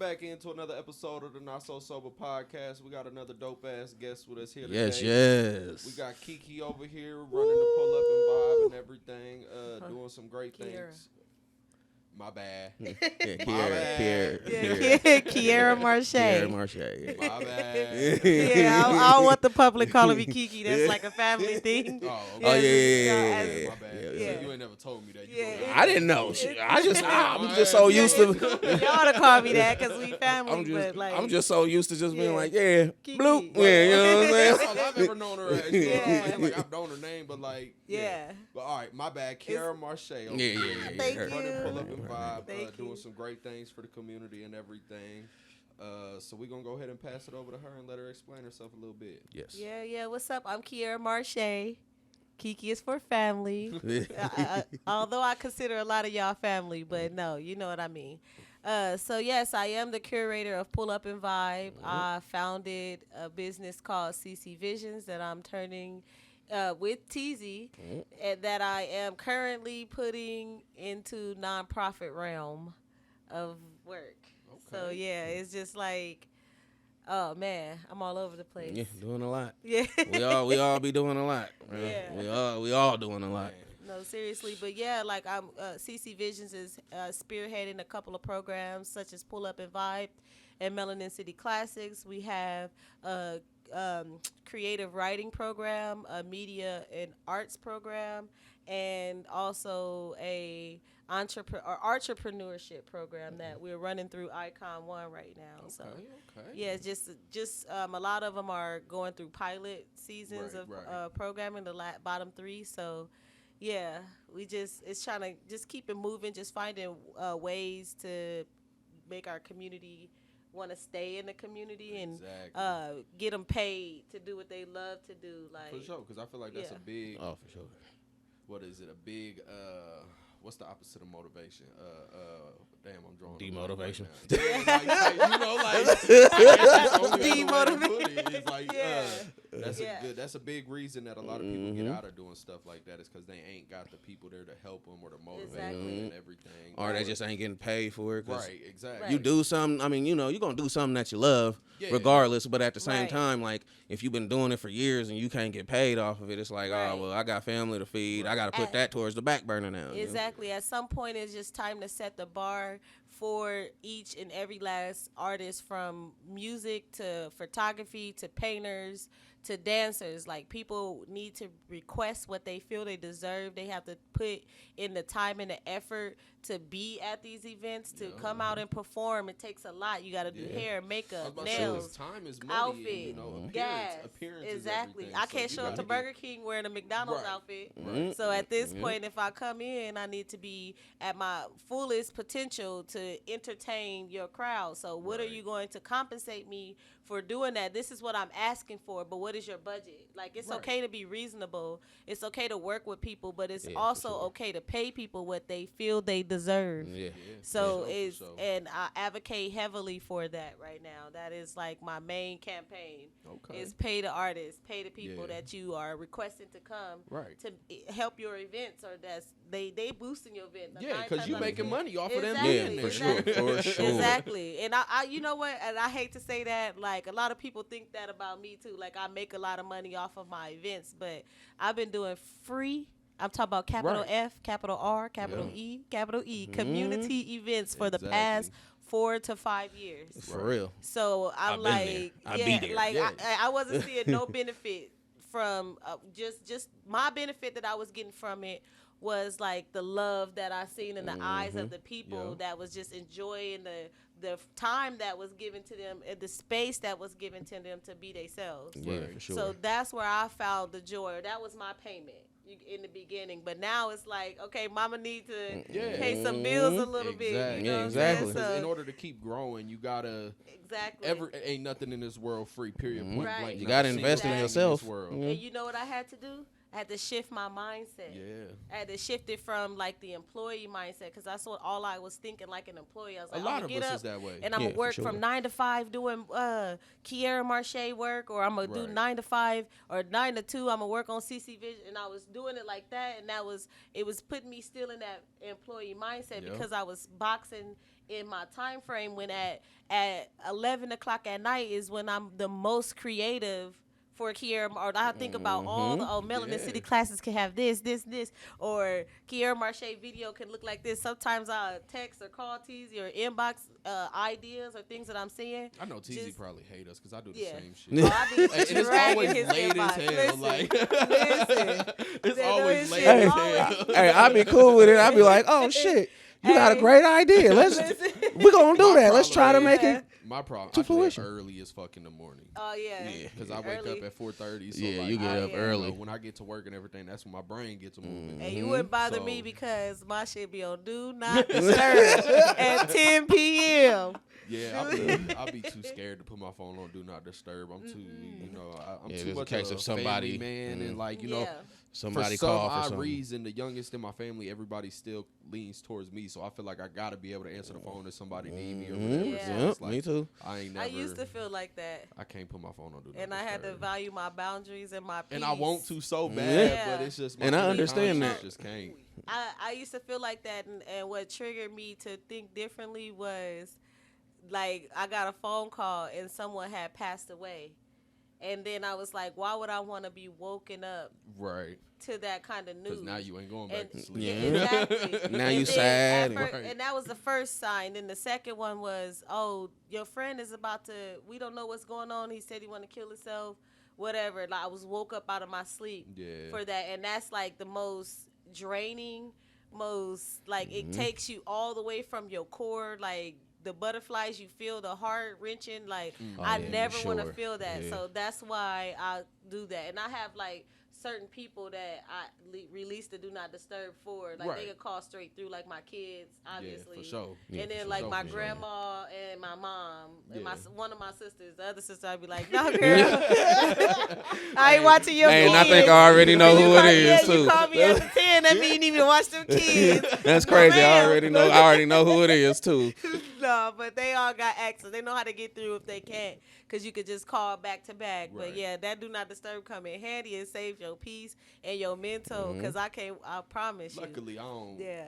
back into another episode of the Not So Sober podcast. We got another dope ass guest with us here Yes, today. yes. We got Kiki over here running the pull up and vibe and everything, doing some great things. My bad. Keiria Marsha. Keiria Marsha. Yeah. My bad. Yeah, I don't want the public calling me Kiki. That's like a family thing. Oh, Oh, yeah. My bad. Yeah. So you ain't never told me that. I didn't know. I'm just so used to. Y'all to call me that because we family. I'm just so used to just being like, yeah, Kiki. bloop. Yeah, you know what I'm saying? That's all I've ever known her as. You know what I'm saying? Like, I've known her name, but like, Yeah. But all right, my bad. Keiria Marsha. Yeah. Thank Her. you. Running pull up and vibe, Thank doing you. some great things for the community and everything. So we're going to go ahead and pass it over to her and let her explain herself a little bit. Yes. Yeah. What's up? I'm Keiria Marsha. Kiki is for family. Although I consider a lot of y'all family, but no, you know what I mean. So yes, I am the curator of Pull Up and Vibe. I founded a business called CC Visions that I'm turning with TZ and that I am currently putting into nonprofit realm of work. So yeah, it's just like, oh man, I'm all over the place. Yeah, doing a lot. Yeah. We all be doing a lot. Man. Yeah. We all doing a lot. No, seriously, but yeah, like I'm CC Visions is spearheading a couple of programs such as Pull Up and Vibe and Melanin City Classics. We have a creative writing program, a media and arts program, and also a entrepreneurship program that we're running through Icon One right now. Okay, So okay. yeah, it's just a lot of them are going through pilot seasons of programming, the bottom three. So yeah, it's trying to just keep it moving, just finding ways to make our community want to stay in the community and get them paid to do what they love to do. Like For sure, because I feel like that's a big, Oh, for sure. what is it, a big, what's the opposite of motivation? Damn, I'm drawing. Demotivation. Demotivation. It's like, that's a big reason that a lot of people get out of doing stuff like that is because they ain't got the people there to help them or to motivate them and everything. Or they just ain't getting paid for it. Right, exactly. You do something, I mean, you're going to do something that you love regardless, but at the same time, like, if you've been doing it for years and you can't get paid off of it, it's like, oh, well, I got family to feed. I got to put that towards the back burner now. Exactly. At some point, it's just time to set the bar for each and every last artist, from music to photography to painters to dancers. Like, people need to request what they feel they deserve. They have to put in the time and the effort to be at these events, to come out and perform. It takes a lot. You got to do hair, makeup, nails, time is money, outfit, gas. Exactly. I can't show up to Burger King wearing a McDonald's outfit. So at this point, if I come in, I need to be at my fullest potential to entertain your crowd. So what are you going to compensate me for doing that? This is what I'm asking for, but what is your budget? Like, it's okay to be reasonable. It's okay to work with people, but it's also okay to pay people what they feel they deserve. And I advocate heavily for that right now. That is like my main campaign. Is pay the artists, pay the people that you are requesting to come to help your events, or that's they boosting your event. Because you making money off of them. For sure. Exactly. And I you know what, and I hate to say that, like, a lot of people think that about me too. Like, I make a lot of money off of my events, but I've been doing free, I'm talking about capital F, capital R, capital E, capital E, community events for the past 4 to 5 years. For real. So I'm like, I wasn't seeing no benefit from just my benefit that I was getting from it was like the love that I seen in the eyes of the people that was just enjoying the time that was given to them, and the space that was given to them to be themselves. For sure. So that's where I found the joy. That was my payment in the beginning, but now it's like, okay, mama need to pay some bills a little bit. You know exactly. So, in order to keep growing, you gotta ain't nothing in this world free. Period. Point blank. You gotta invest in yourself. And you know what I had to do? I had to shift my mindset. Yeah. I had to shift it from like the employee mindset because that's what all I was thinking like an employee. I was like, a lot I'm of get us up is that way. and I'm gonna work from 9 to 5 doing Keiria Marsha work, or I'm gonna do 9 to 5 or 9 to 2. I'm gonna work on CC Vision, and I was doing it like that, and it was putting me still in that employee mindset because I was boxing in my time frame when at 11 o'clock at night is when I'm the most creative for Keiria, or I think about all the Melanin City classes can have this, or Keiria Marsha video can look like this. Sometimes I'll text or call Teezy or inbox ideas or things that I'm seeing. I know Teezy probably hate us because I do the same shit. Oh, I be and it's always his late inbox. as hell. Listen, it's always late as hell. Hey, I be cool with it. I be like, oh shit. You got a great idea. We're going to do that. Let's try to make it. My problem, to I fruition. get early as fuck in the morning. Oh, yeah. Because I wake up at 4:30. So yeah, like, you get up early. You know, when I get to work and everything, that's when my brain gets moving. And you wouldn't bother me because my shit be on Do Not Disturb at 10 p.m. Yeah, I'll be too scared to put my phone on Do Not Disturb. I'm too, I'm too much case of of somebody, family man, and like, somebody for call some for something. reason, the youngest in my family, everybody still leans towards me, so I feel like I gotta be able to answer the phone if somebody need me or whatever. Yeah. So it's like, me too. I used to feel like that. I can't put my phone on Do Not And I had to Disturb. value my boundaries and my peace. And I want to so bad, but it's just my and I understand that. just can't. I used to feel like that, and what triggered me to think differently was, like, I got a phone call and someone had passed away. And then I was like, why would I want to be woken up to that kind of news? Because now you ain't going back to sleep. Yeah, exactly. Now you sad. And that was the first sign. And the second one was, oh, your friend is about to, we don't know what's going on. He said he want to kill himself, whatever. Like, I was woke up out of my sleep for that. And that's like the most draining, like, it takes you all the way from your core, like, the butterflies, you feel the heart wrenching. Like, I never want to feel that. Yeah. So that's why I do that. And I have like certain people that I release the Do Not Disturb for. Like, they could call straight through, like my kids, obviously. Yeah, for sure. And then like my grandma and my mom and one of my sisters. The other sister, I'd be like, no, girl. I ain't watching your kids. And I think I already know who it is, too. You call me after 10, that mean you didn't even watch them kids. That's crazy. I already know who it is, too. No, but they all got access. They know how to get through if they can't, because you could just call back to back. But yeah, that Do Not Disturb come in handy and save your peace and your mental, because I promise you. Luckily, I don't. Yeah.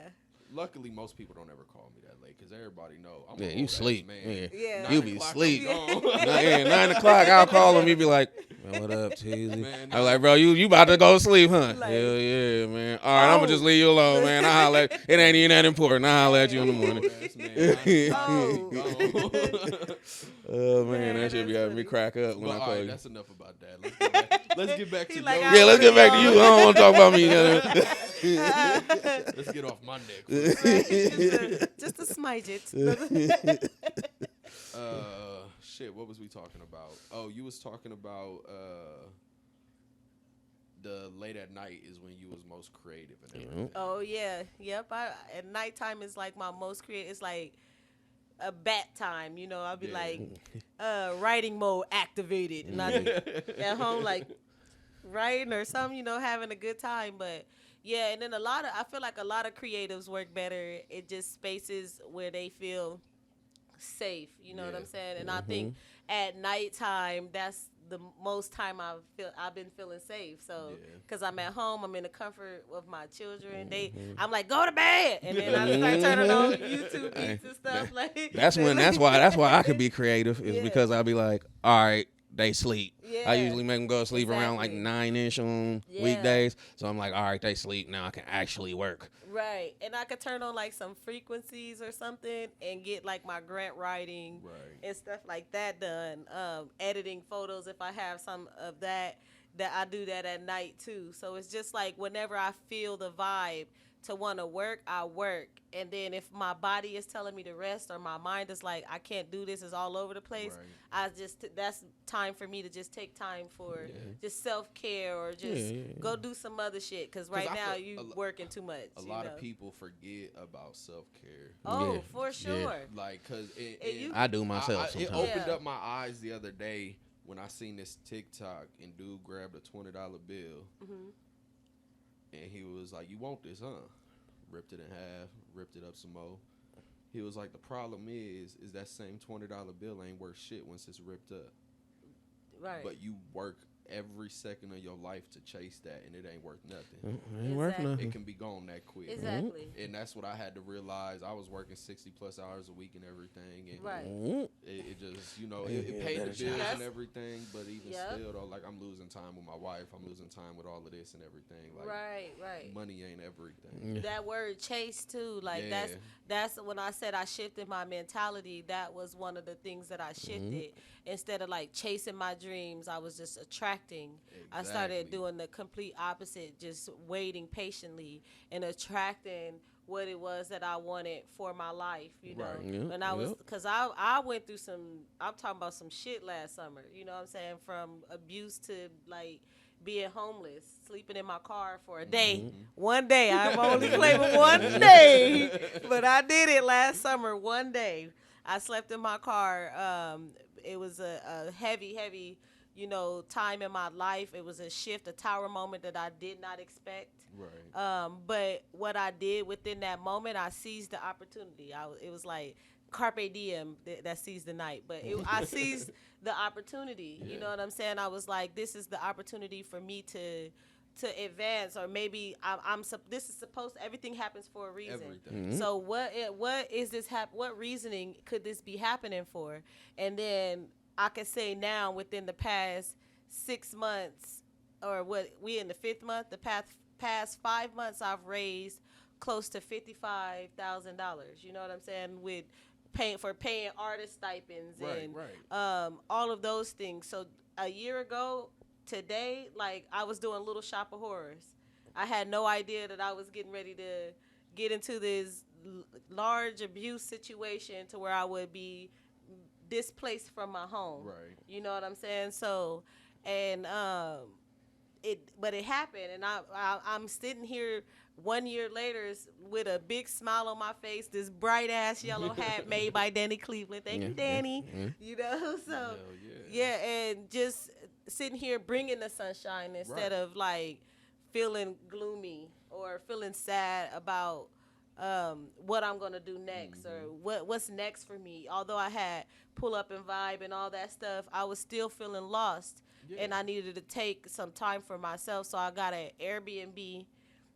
Luckily, most people don't ever call me that late because everybody know. I'm you sleep. Man. Yeah. You be sleep. 9 o'clock, I'll call him. You be like, man, what up, Teezy? I'm like, bro, you about to go to sleep, huh? Like, hell yeah, man. All right, I'm going to just leave you alone, man. I'll holler at it. Ain't even that important. I'll holler at you in the morning. Oh, man, that should be having me crack up when I call you. That's enough about that. Let's get back to like, let's get back to you. I don't want to talk about me. Let's get off my neck. Just a smidget. Shit, what was we talking about? Oh, you was talking about the late at night is when you was most creative and everything. Oh, yeah. Yep. At nighttime is like my most creative. It's like a bat time, I'll be like, writing mode activated. And I be at home like writing or something, having a good time. But yeah, and then I feel like a lot of creatives work better in just spaces where they feel safe. You know what I'm saying? And I think at nighttime, that's the most time I've been feeling safe. So, because I'm at home, I'm in the comfort of my children. I'm like, go to bed, and then I start turning on YouTube beats and stuff. Like that's why I could be creative is because I'll be like, all right, they sleep. Yeah. I usually make them go to sleep around like 9-ish on weekdays. So I'm like, all right, they sleep now. I can actually work. Right, and I could turn on like some frequencies or something and get like my grant writing and stuff like that done. Editing photos if I have some of that I do that at night too. So it's just like whenever I feel the vibe to want to work, I work. And then if my body is telling me to rest or my mind is like, I can't do this, it's all over the place, that's time for me to just take time for just self-care or just go do some other shit. Because right now you working too much. A lot of people forget about self-care. Oh, for sure. Yeah. Like, because I do myself sometimes. It opened up my eyes the other day when I seen this TikTok and dude grabbed a $20 bill. And he was like, "You want this, huh?" Ripped it in half, ripped it up some more. He was like, "The problem is that same $20 bill ain't worth shit once it's ripped up. Right. But you work every second of your life to chase that, and it ain't worth nothing. Ain't worth nothing. It can be gone that quick. Exactly. And that's what I had to realize. I was working 60 plus hours a week and everything, and Right. it just, you know, it paid the bills and everything. But even still, though, like, I'm losing time with my wife. I'm losing time with all of this and everything. Like, right. Money ain't everything. That word chase too, like that's when I said I shifted my mentality. That was one of the things that I shifted. Instead of like chasing my dreams, I was just attracting. I started doing the complete opposite, just waiting patiently and attracting what it was that I wanted for my life, you know. Right. And I was, because I went through I'm talking about some shit last summer, you know what I'm saying, from abuse to like being homeless, sleeping in my car for a day. One day. I'm only claiming one day, but I did it last summer. One day I slept in my car. It was a heavy, you know, time in my life. It was a shift, a tower moment that I did not expect. Right. But what I did within that moment, I seized the opportunity. It was like carpe diem that seized the night. But I seized the opportunity. You know what I'm saying? I was like, this is the opportunity for me to advance, or maybe this is supposed to, everything happens for a reason. Everything. So what is this what reasoning could this be happening for? And then I can say now within the past 6 months, or what, we in the 5th month, the past 5 months, I've raised close to $55,000. You know what I'm saying? With paying artist stipends and all of those things. So a year ago today, like, I was doing Little Shop of Horrors. I had no idea that I was getting ready to get into this large abuse situation to where I would be displaced from my home. Right. You know what I'm saying? So, and but it happened, and I'm sitting here 1 year later with a big smile on my face, this bright ass yellow hat made by Danny Cleveland. Thank you, Danny. You know, so and just sitting here bringing the sunshine instead of like feeling gloomy or feeling sad about what I'm gonna do next or what's next for me. Although I had Pull Up and Vibe and all that stuff, I was still feeling lost, and I needed to take some time for myself. So I got an Airbnb,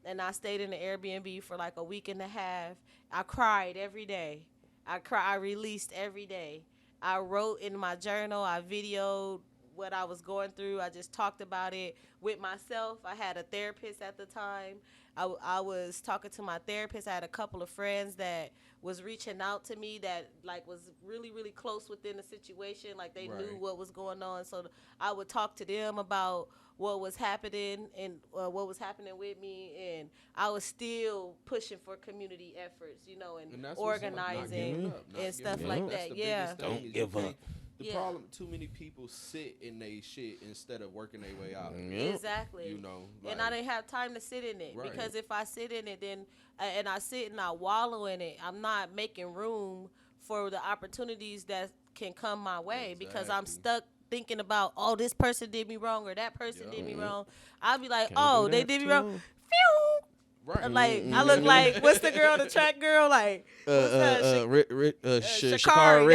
and I stayed in the Airbnb for like a week and a half. I cried every day. I released every day. I wrote in my journal. I videoed what I was going through. I just talked about it with myself. I had a therapist at the time. I was talking to my therapist. I had a couple of friends that was reaching out to me that like was really, really close within the situation. Like they knew what was going on. So I would talk to them about what was happening and what was happening with me. And I was still pushing for community efforts, you know, and organizing and stuff like that. Yeah. Don't give up. The problem, too many people sit in they shit instead of working their way out. Exactly. You know, like, and I didn't have time to sit in it because if I sit in it, then and I sit and I wallow in it, I'm not making room for the opportunities that can come my way because I'm stuck thinking about, oh, this person did me wrong or that person did me wrong. I'll be like, oh, they did me wrong. Phew. Right. Like I look like what's the girl, the track girl? Like Shakari.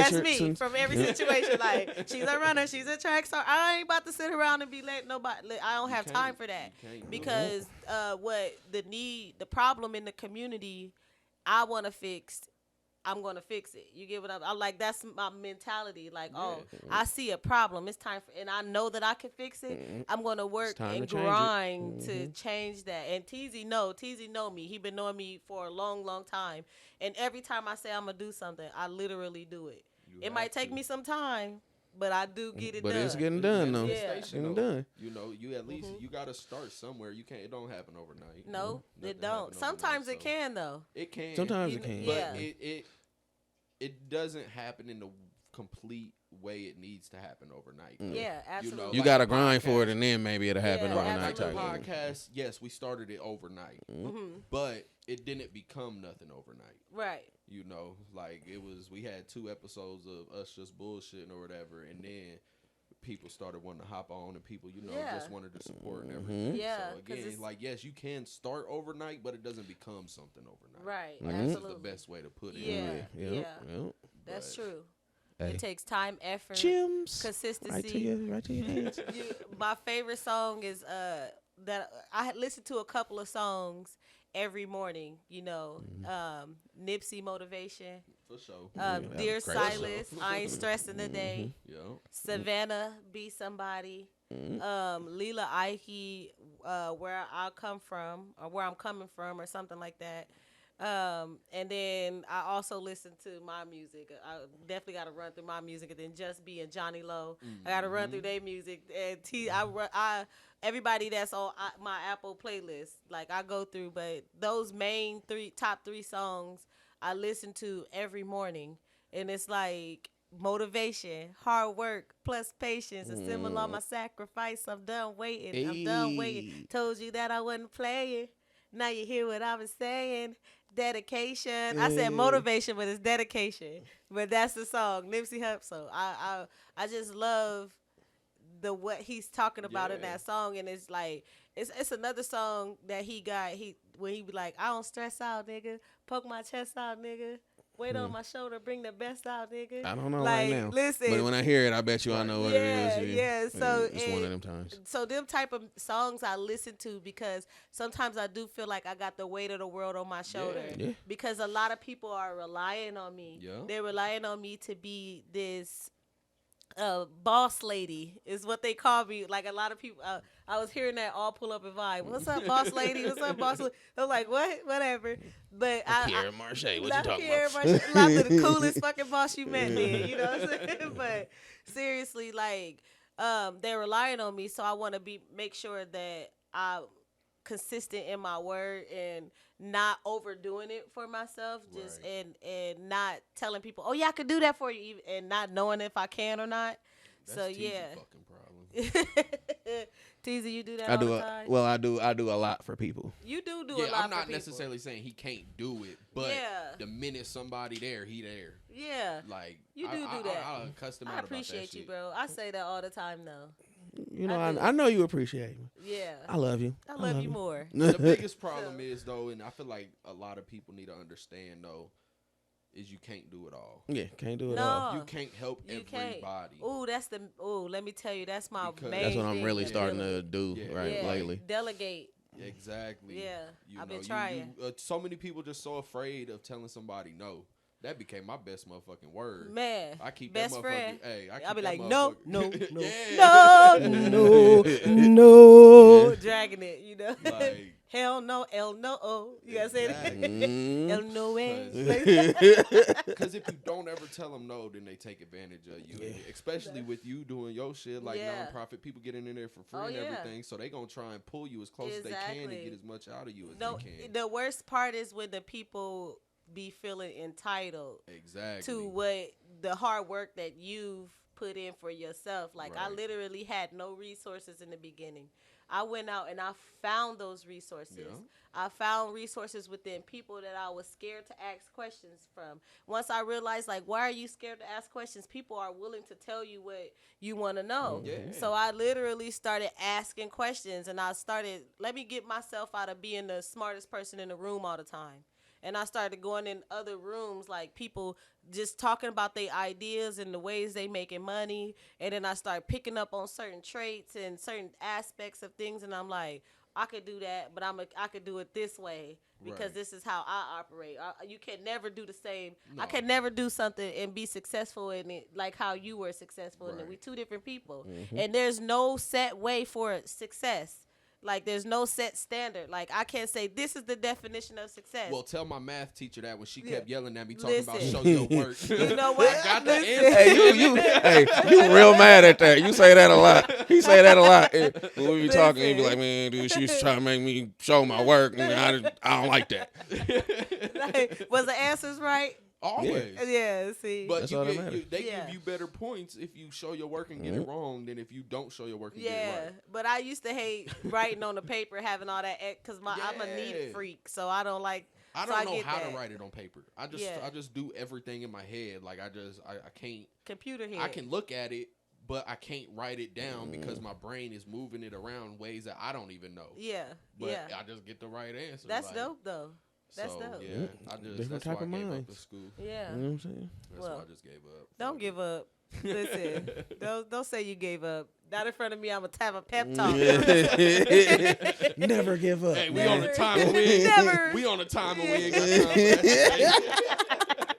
That's me from every situation. Like she's a runner, she's a track star. I ain't about to sit around and be letting nobody. I don't have time for that because what the problem in the community, I want to fix. I'm gonna fix it. You get what I'm like? That's my mentality. Like, I see a problem. It's time for, and I know that I can fix it. I'm gonna work and grind to change that. And TZ know me. He been knowing me for a long, long time. And every time I say I'm gonna do something, I literally do it. It might take me some time, but I do get it done. But it's getting done though. It's getting done. You know, you at least you gotta start somewhere. You can't. It don't happen overnight. No, it don't. Sometimes it can though. It can. Sometimes it can. But it doesn't happen in the complete way it needs to happen overnight. Yeah, absolutely. You know, you gotta grind for it, and then maybe it'll happen overnight. The podcast, yes, we started it overnight, but it didn't become nothing overnight. Right. You know, like we had 2 episodes of us just bullshitting or whatever, and then people started wanting to hop on, and people, Yeah. just wanted to support and everything. Yeah, So 'cause again, it's- like, yes, you can start overnight, but it doesn't become something overnight. Right. Like, this is Absolutely. the best way to put it. Yeah. Yeah. Yep. That's But- true. Hey. It takes time, effort, Gems. consistency. Right to your hands. My favorite song is that I listen to a couple of songs every morning. Nipsey Motivation. For sure. Dear great Silas, I ain't stressing the day. Yeah. Savannah, Be Somebody. Leela Ike, where I come from, or where I'm coming from, or something like that. And then I also listen to my music. I definitely got to run through my music, and then Just Be and Johnny Lowe. I got to run through their music. And everybody that's on my Apple playlist, like I go through. But those main top three songs I listen to every morning, and it's like motivation, hard work, plus patience, and symbol on my sacrifice. I'm done waiting. I'm done waiting. Told you that I wasn't playing. Now you hear what I was saying. Dedication. I said motivation, but it's dedication. But that's the song, Nipsey Hussle. I just love what he's talking about in that song, and it's like it's another song that he got. When he be like, I don't stress out, nigga. Poke my chest out, nigga. Weight on my shoulder, bring the best out, nigga. I don't know like, right now. Listen, but when I hear it, I bet you I know what it is. Yeah. So it's one of them times. So them type of songs I listen to because sometimes I do feel like I got the weight of the world on my shoulder. Yeah. Because a lot of people are relying on me. Yeah. They're relying on me to be this boss lady is what they call me. Like a lot of people, I was hearing that all pull up and vibe. What's up, boss lady? What's up, boss lady? I'm like, what? Whatever. But Keiria Marsha, what you talking about? Marsha, like the coolest fucking boss you met, man. You know what I'm saying? But seriously, like, they're relying on me, so I want to make sure that I'm consistent in my word and not overdoing it for myself, just and not telling people, oh yeah, I could do that for you, and not knowing if I can or not. That's So Teezy yeah. fucking problem. Teezy, you do that all the time? Well, I do a lot for people. You do a lot Yeah, for people. I'm not necessarily saying he can't do it, but the minute somebody there, he there. Yeah. Like You do that. I'll cuss him out I about that appreciate you, shit. bro. I say that all the time, though. You know, I do. I know you appreciate me. Yeah. I love you. I love you more. The biggest problem is though, and I feel like a lot of people need to understand though, is you can't do it all. Yeah, can't do it No. all. You can't help everybody. Let me tell you, that's my Because main That's what I'm thing really to starting do. to do Yeah. lately. Delegate. Exactly. Yeah, I've been You- trying. so many people just so afraid of telling somebody no. That became my best motherfucking word. Man, I keep best that motherfucker. friend. Hey, I'll be that like, no, motherfucker- no, Yeah. no, dragging it, you know. Like, Hell no, el no, oh. You gotta say Exactly. that. El no way. Because if you don't ever tell them no, then they take advantage of you. Yeah. Especially with you doing your shit, like Yeah. nonprofit, people getting in there for free Oh, and yeah. everything. So they gonna try and pull you as close as they can Exactly. to get as much out of you as No, they can. the worst part is when the people be feeling entitled Exactly. to what the hard work that you've put in for yourself. Like I Right. literally had no resources in the beginning. I went out and I found those resources. Yeah. I found resources within people that I was scared to ask questions from. Once I realized, like, why are you scared to ask questions? People are willing to tell you what you want to know. Yeah. So I literally started asking questions, and I started, let me get myself out of being the smartest person in the room all the time. And I started going in other rooms, like people just talking about their ideas and the ways they making money. And then I started picking up on certain traits and certain aspects of things. And I'm like, I could do that, but I could do it this way because Right. this is how I operate. You can never do the same. I No. can never do something and be successful in it like how you were successful in it. Right. We two different people. And there's no set way for success. Like, there's no set standard. Like, I can't say this is the definition of success. Well, tell my math teacher that when she Yeah. kept yelling at me talking about Listen. show your work. You know what? I got the Listen. answer. You real mad at that. You say that a lot. He say that a lot. When we be talking, he be like, man, dude, she was trying to make me show my work, and I don't like that. Like, was the answers right? Always. Yeah, see. But That's all that they matters. Yeah. give you better points if you show your work and get it wrong than if you don't show your work and get yeah, it right. but I used to hate writing on the paper, having all that, because I'm a neat Yeah. freak, so I don't like. I so don't know get how that. to write it on paper. I just do everything in my head. Like I can't. Computer head. I can look at it, but I can't write it down because my brain is moving it around ways that I don't even know. Yeah. But yeah. I just get the right answer. That's dope though. That's so, dope. Yeah, Different that's type why of I gave minds. up the school. Yeah. You know what I'm saying? That's Well, why I just gave up. Don't give up. Listen, don't say you gave up. Not in front of me. I'm gonna have a pep talk. Never give up. Hey, we on the time and we ain't. Never. We on the time and we ain't got time for that.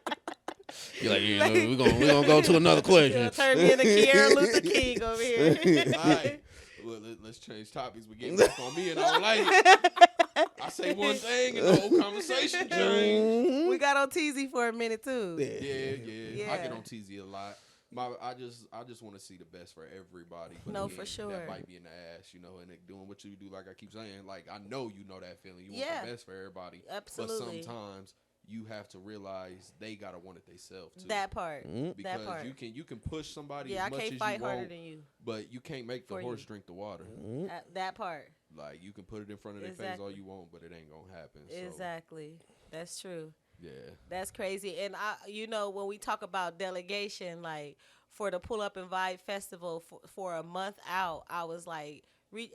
You're like, you know, we're gonna go to another question. Turn me into Keiria Luther King over here. All right. Well, let's change topics. We getting back on me and I don't like it. I say one thing and the whole conversation change. We got on TZ for a minute too. Yeah. I get on TZ a lot. I just want to see the best for everybody. But No, again, for sure. That bite me in the ass, you know, and doing what you do, like I keep saying, like I know you know that feeling. You want the best for everybody. Absolutely. But sometimes you have to realize they gotta want it themselves too. That part. Because that part. you can push somebody Yeah, as much I can't as fight you harder want, than you. but you can't make the horse drink the water. That part. Like you can put it in front of their face all you want, but it ain't gonna happen. So, Exactly. That's true. yeah. That's crazy. And when we talk about delegation, like for the Pull Up and Vibe Festival for a month out, I was like,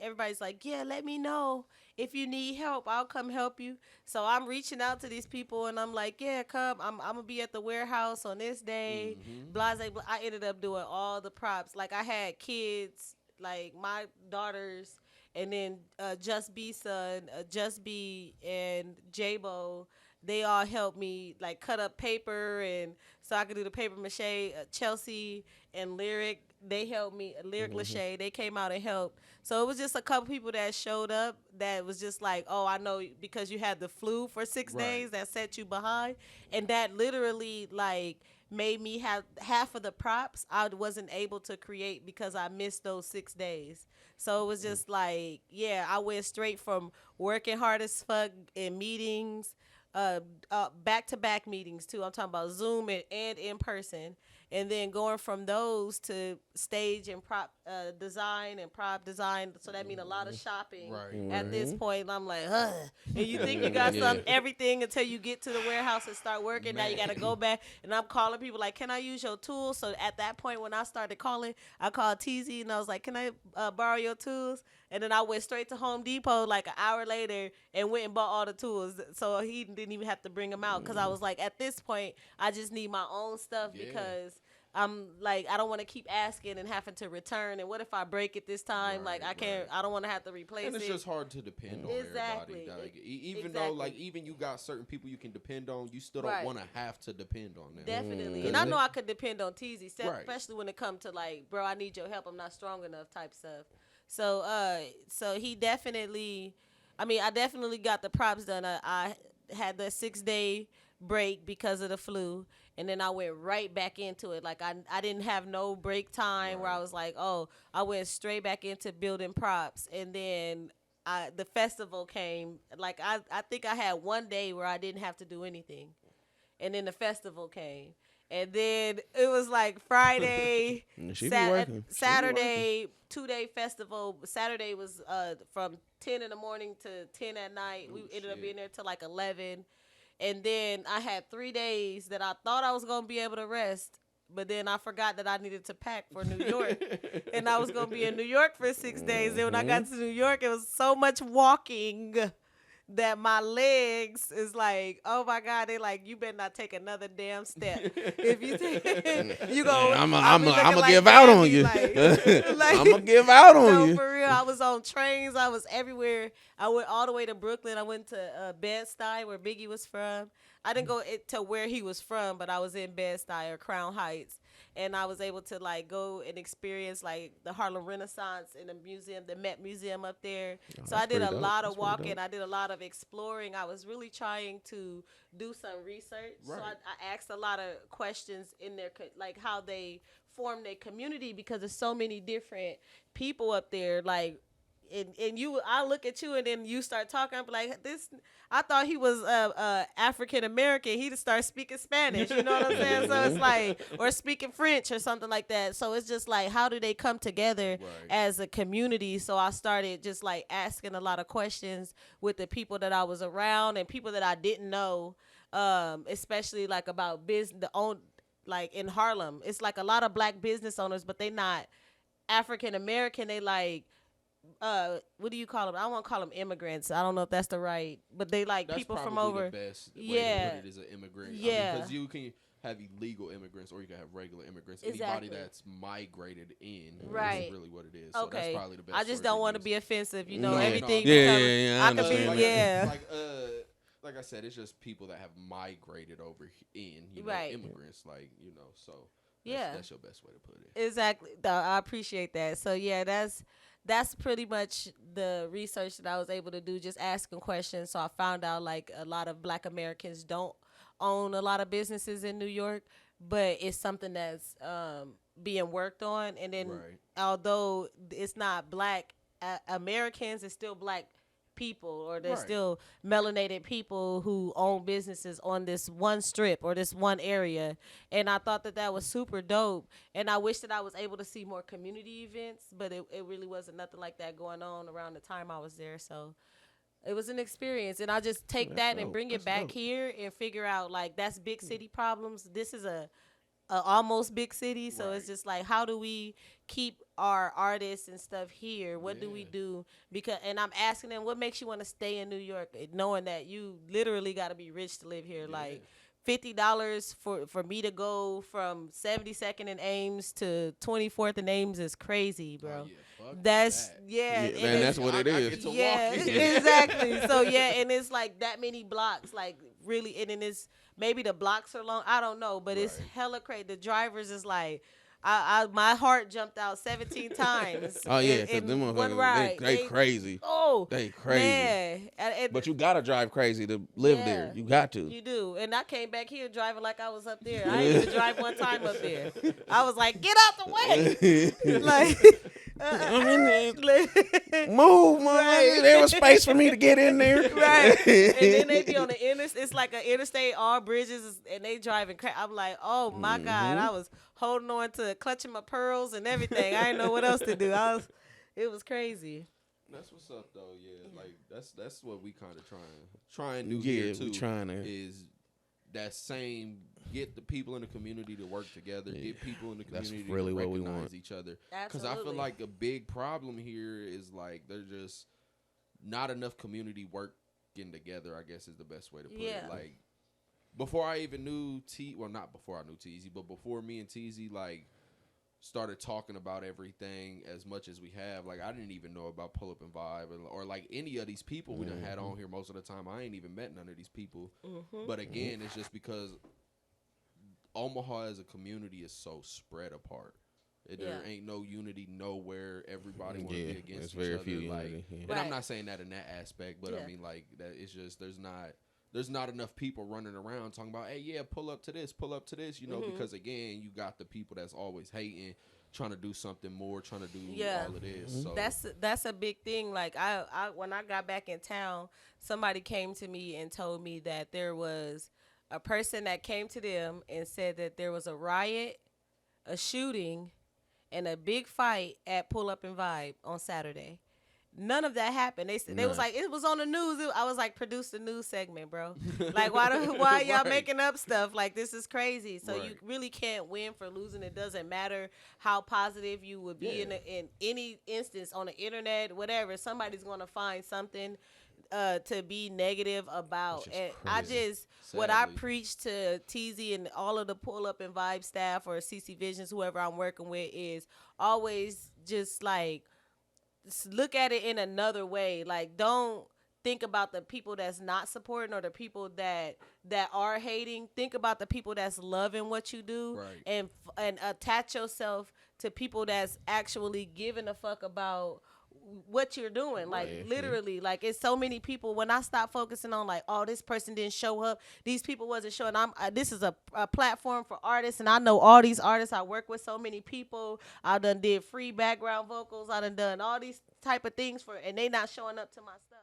everybody's like, yeah, let me know if you need help. I'll come help you. So I'm reaching out to these people and I'm like, yeah, come. I'm gonna be at the warehouse on this day. Blase. I ended up doing all the props. Like I had kids, like my daughters, and then Just B son, Just B and J-Bo. They all helped me like cut up paper and so I could do the paper mache. Chelsea and Lyric, they helped me. Lyric Lachey, they came out and helped. So it was just a couple people that showed up that was just like, oh, I know because you had the flu for 6 days that set you behind. And that literally like made me have half of the props I wasn't able to create because I missed those 6 days. So it was just like, yeah, I went straight from working hard as fuck in meetings, back-to-back meetings too. I'm talking about Zoom and in person, and then going from those to stage and prop design and prop design. So that means a lot of shopping at this point. I'm like, ugh. And you think you got everything until you get to the warehouse and start working. Now you got to go back, and I'm calling people like, can I use your tools? So at that point when I started calling, I called TZ and I was like, can I borrow your tools? And then I went straight to Home Depot like an hour later and went and bought all the tools. So he didn't even have to bring them out because I was like, at this point, I just need my own stuff because I'm like, I don't want to keep asking and having to return. And what if I break it this time? Like, I can't, I don't want to have to replace it. And it's just hard to depend on everybody. Like, even though, like, even you got certain people you can depend on, you still don't want to have to depend on them. Definitely. And I know I could depend on TZ, especially when it comes to, like, bro, I need your help. I'm not strong enough type stuff. So he definitely, I definitely got the props done. I had the 6-day break because of the flu, and then I went right back into it. Like I didn't have no break time where I was like, oh, I went straight back into building props, and then the festival came. Like I think I had one day where I didn't have to do anything, and then the festival came. And then it was like Friday, Saturday, 2-day festival. Saturday was from 10 in the morning to 10 at night. We ended up being there till like 11. And then I had 3 days that I thought I was going to be able to rest. But then I forgot that I needed to pack for New York. And I was going to be in New York for 6 days. And when I got to New York, it was so much walking that my legs is like, oh my God, they like, you better not take another damn step. If you take, you go, I'm gonna give out on you. I'm gonna give out on you. For real, I was on trains, I was everywhere. I went all the way to Brooklyn. I went to Bed-Stuy, where Biggie was from. I didn't go to where he was from, but I was in Bed-Stuy or Crown Heights. And I was able to like go and experience like the Harlem Renaissance in the museum, the Met Museum up there. So I did a lot of walking. I did a lot of exploring. I was really trying to do some research. So I asked a lot of questions in their, like how they form their community, because there's so many different people up there. Like, and you, I look at you and then you start talking. I'm like, this, I thought he was African American. He just started speaking Spanish. You know what I'm saying? So it's like, or speaking French or something like that. So it's just like, how do they come together as a community? So I started just like asking a lot of questions with the people that I was around and people that I didn't know, especially like about business, like in Harlem. It's like a lot of black business owners, but they not African American, they like what do you call them? I won't call them immigrants. I don't know if that's the right, but they like That's people from probably over. the best way to Yeah, put it is an immigrant. I mean, yeah, because you can have illegal immigrants or you can have regular immigrants. exactly. Anybody that's migrated in Right. is really what it is. So that's Okay, probably the best. I just word don't to want to use. be offensive. You No, know, yeah. everything. Yeah, becomes, yeah, yeah, I I could be, understand. yeah. Like I said, it's just people that have migrated over in, Right. immigrants, so Yeah. that's your best way to put it. Exactly. I appreciate that. So yeah, that's pretty much the research that I was able to do, just asking questions. So I found out like a lot of Black Americans don't own a lot of businesses in New York, but it's something that's being worked on. And then Right. although it's not Black Americans, it's still Black people, or there's Right. still melanated people who own businesses on this one strip or this one area. And I thought that was super dope, and I wish that I was able to see more community events, but it really wasn't nothing like that going on around the time I was there. So it was an experience, and I just take That's that and dope. bring it That's back dope. here and figure out like that's big city problems. This is a almost big city, so it's Right. just like, how do we keep our artists and stuff here? What do we Yeah. do? Because, and I'm asking them, what makes you want to stay in New York, knowing that you literally got to be rich to live here? Yeah. Like $50 for me to go from 72nd and Ames to 24th and Ames is crazy, bro. Oh, yeah, fuck That's that. yeah, Yeah, and man, it's- that's what it I is. get to yeah, walk in. exactly. So yeah, and it's like that many blocks, like really, and then it's maybe the blocks are long. I don't know, but it's Right. hella crazy. The drivers is like, I my heart jumped out 17 times. Oh yeah, in because them one motherfuckers, ride. they crazy. Oh, They crazy. man. And But you gotta drive crazy to live there. Yeah. You got to. you do, and I came back here driving like I was up there. I didn't even drive one time up there. I was like, get out the way, like. I'm in there. Right. Move, motherfucker. There was space for me to get in there. And then they be on the interstate. It's like an interstate, all bridges, and they driving crazy. I'm like, oh my God. I was holding on to clutching my pearls and everything. I didn't know what else to do. It was crazy. That's what's up, though. Yeah, like that's what we kind of trying to do Yeah, here we too. trying to. Is that same get the people in the community to work together, get people in the That's community really to what we recognize want. each other. Because Absolutely. I feel like a big problem here is like there's just not enough community working together, I guess is the best way to put Yeah. it. Like before I even knew not before I knew Teezy, but before me and Teezy like started talking about everything as much as we have, like I didn't even know about Pull Up and Vibe or like any of these people we done had on here most of the time. I ain't even met none of these people. But again, it's just because Omaha as a community is so spread apart. There ain't no unity nowhere. Everybody want to be against it's each very other. few Like, unity, yeah. and Right. I'm not saying that in that aspect, but I Yeah. mean like that. It's just there's not enough people running around talking about, hey, yeah, pull up to this, because again, you got the people that's always hating, trying to do something more, trying to do all of this. So That's a big thing. Like I when I got back in town, somebody came to me and told me that there was a person that came to them and said that there was a riot, a shooting, and a big fight at Pull Up and Vibe on Saturday. None of that happened. They was like, it was on the news. I was like, produce the news segment, bro. Like, why y'all Right. making up stuff? Like, this is crazy. So you Right. really can't win for losing. It doesn't matter how positive you would be in any instance on the internet, whatever. Somebody's gonna find something to be negative about. Which is And I crazy. just what I Sadly. preach to TZ and all of the Pull Up and Vibe staff or CC Visions, whoever I'm working with, is always just like look at it in another way. Like, don't think about the people that's not supporting or the people that are hating. Think about the people that's loving what you do, Right. and attach yourself to people that's actually giving a fuck about what you're doing. Like, Right. literally, like, it's so many people. When I stop focusing on like, oh, this person didn't show up, these people wasn't showing. This is a platform for artists, and I know all these artists. I work with so many people. I done did free background vocals. I done all these type of things and they not showing up to my stuff.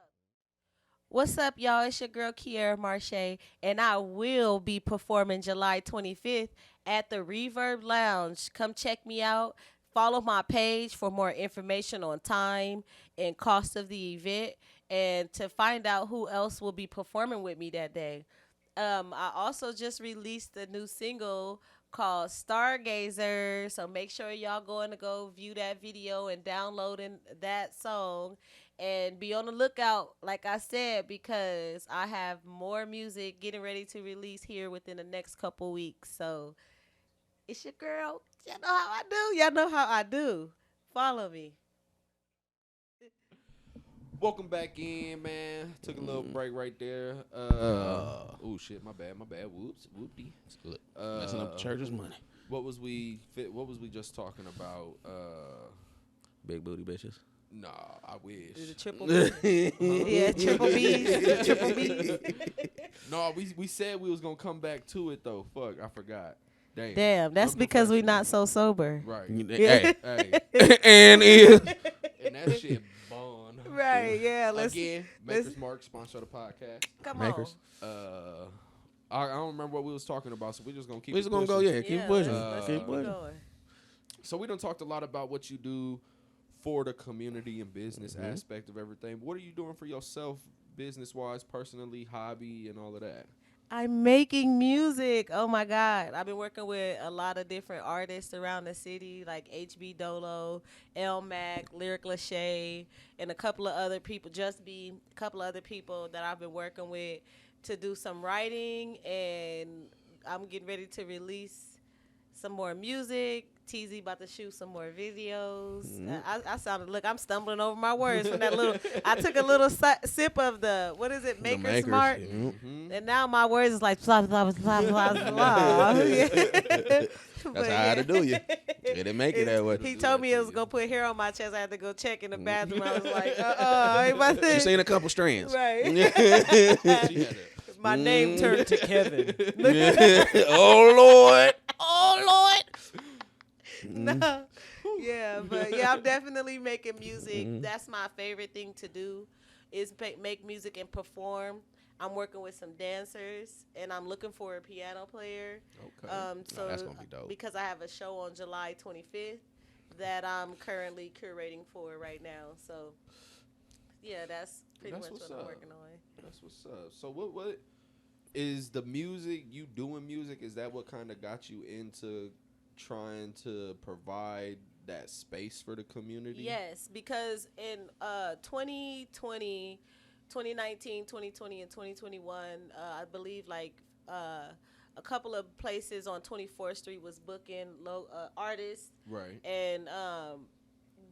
What's up, y'all? It's your girl Keiria Marsha, and I will be performing July 25th at the Reverb Lounge. Come check me out. Follow my page for more information on time and cost of the event, and to find out who else will be performing with me that day. I also just released a new single called Stargazer. So make sure y'all go view that video and downloading that song. And be on the lookout, like I said, because I have more music getting ready to release here within the next couple weeks. So it's your girl. Y'all know how I do. Y'all know how I do. Follow me. Welcome back in, man. Took a little break right there. Oh shit, my bad. Whoops, whoopty. Look, messing up the church's money. What was we just talking about? Big booty bitches. Nah, I wish. The triple B. Yeah, triple B's. Triple B. No, we said we was gonna come back to it though. Fuck, I forgot. Damn, that's because we not so sober. Right. Hey. Hey. And is. And that shit bond. Right, yeah. Again, Maker's Mark, sponsor of the podcast. Come Makers. on. I don't remember what we was talking about, so we're just gonna keep. We it just gonna pushing. go, keep pushing. Let's Keep pushing. going. So we done talked a lot about what you do for the community and business aspect of everything. What are you doing for yourself, business-wise, personally, hobby, and all of that? I'm making music. Oh my God. I've been working with a lot of different artists around the city, like HB Dolo, El Mac, Lyric Lachey, and a couple of other people, a couple of other people that I've been working with to do some writing, and I'm getting ready to release some more music. TZ about to shoot some more videos. I'm stumbling over my words from that little. I took a little sip of the, what is it, Maker's Mark? And now my words is like blah, blah, blah, blah, blah. That's how to do you. It didn't make it that way. He told me it was going to put hair on my chest. I had to go check in the bathroom. I was like, You seen a couple strands. Right. My name turned to Kevin. Oh, Lord. Oh, Lord. No. Yeah, but yeah, I'm definitely making music. That's my favorite thing to do is make music and perform. I'm working with some dancers, and I'm looking for a piano player. Okay. So that's going to be dope. because I have a show on July 25th that I'm currently curating for right now. So, yeah, that's pretty much what I'm working on. That's what's up. So what is the music, you doing music, is that what kind of got you into trying to provide that space for the community? Yes, because in 2020, 2019, 2020, and 2021, I believe a couple of places on 24th Street was booking artists. Right. And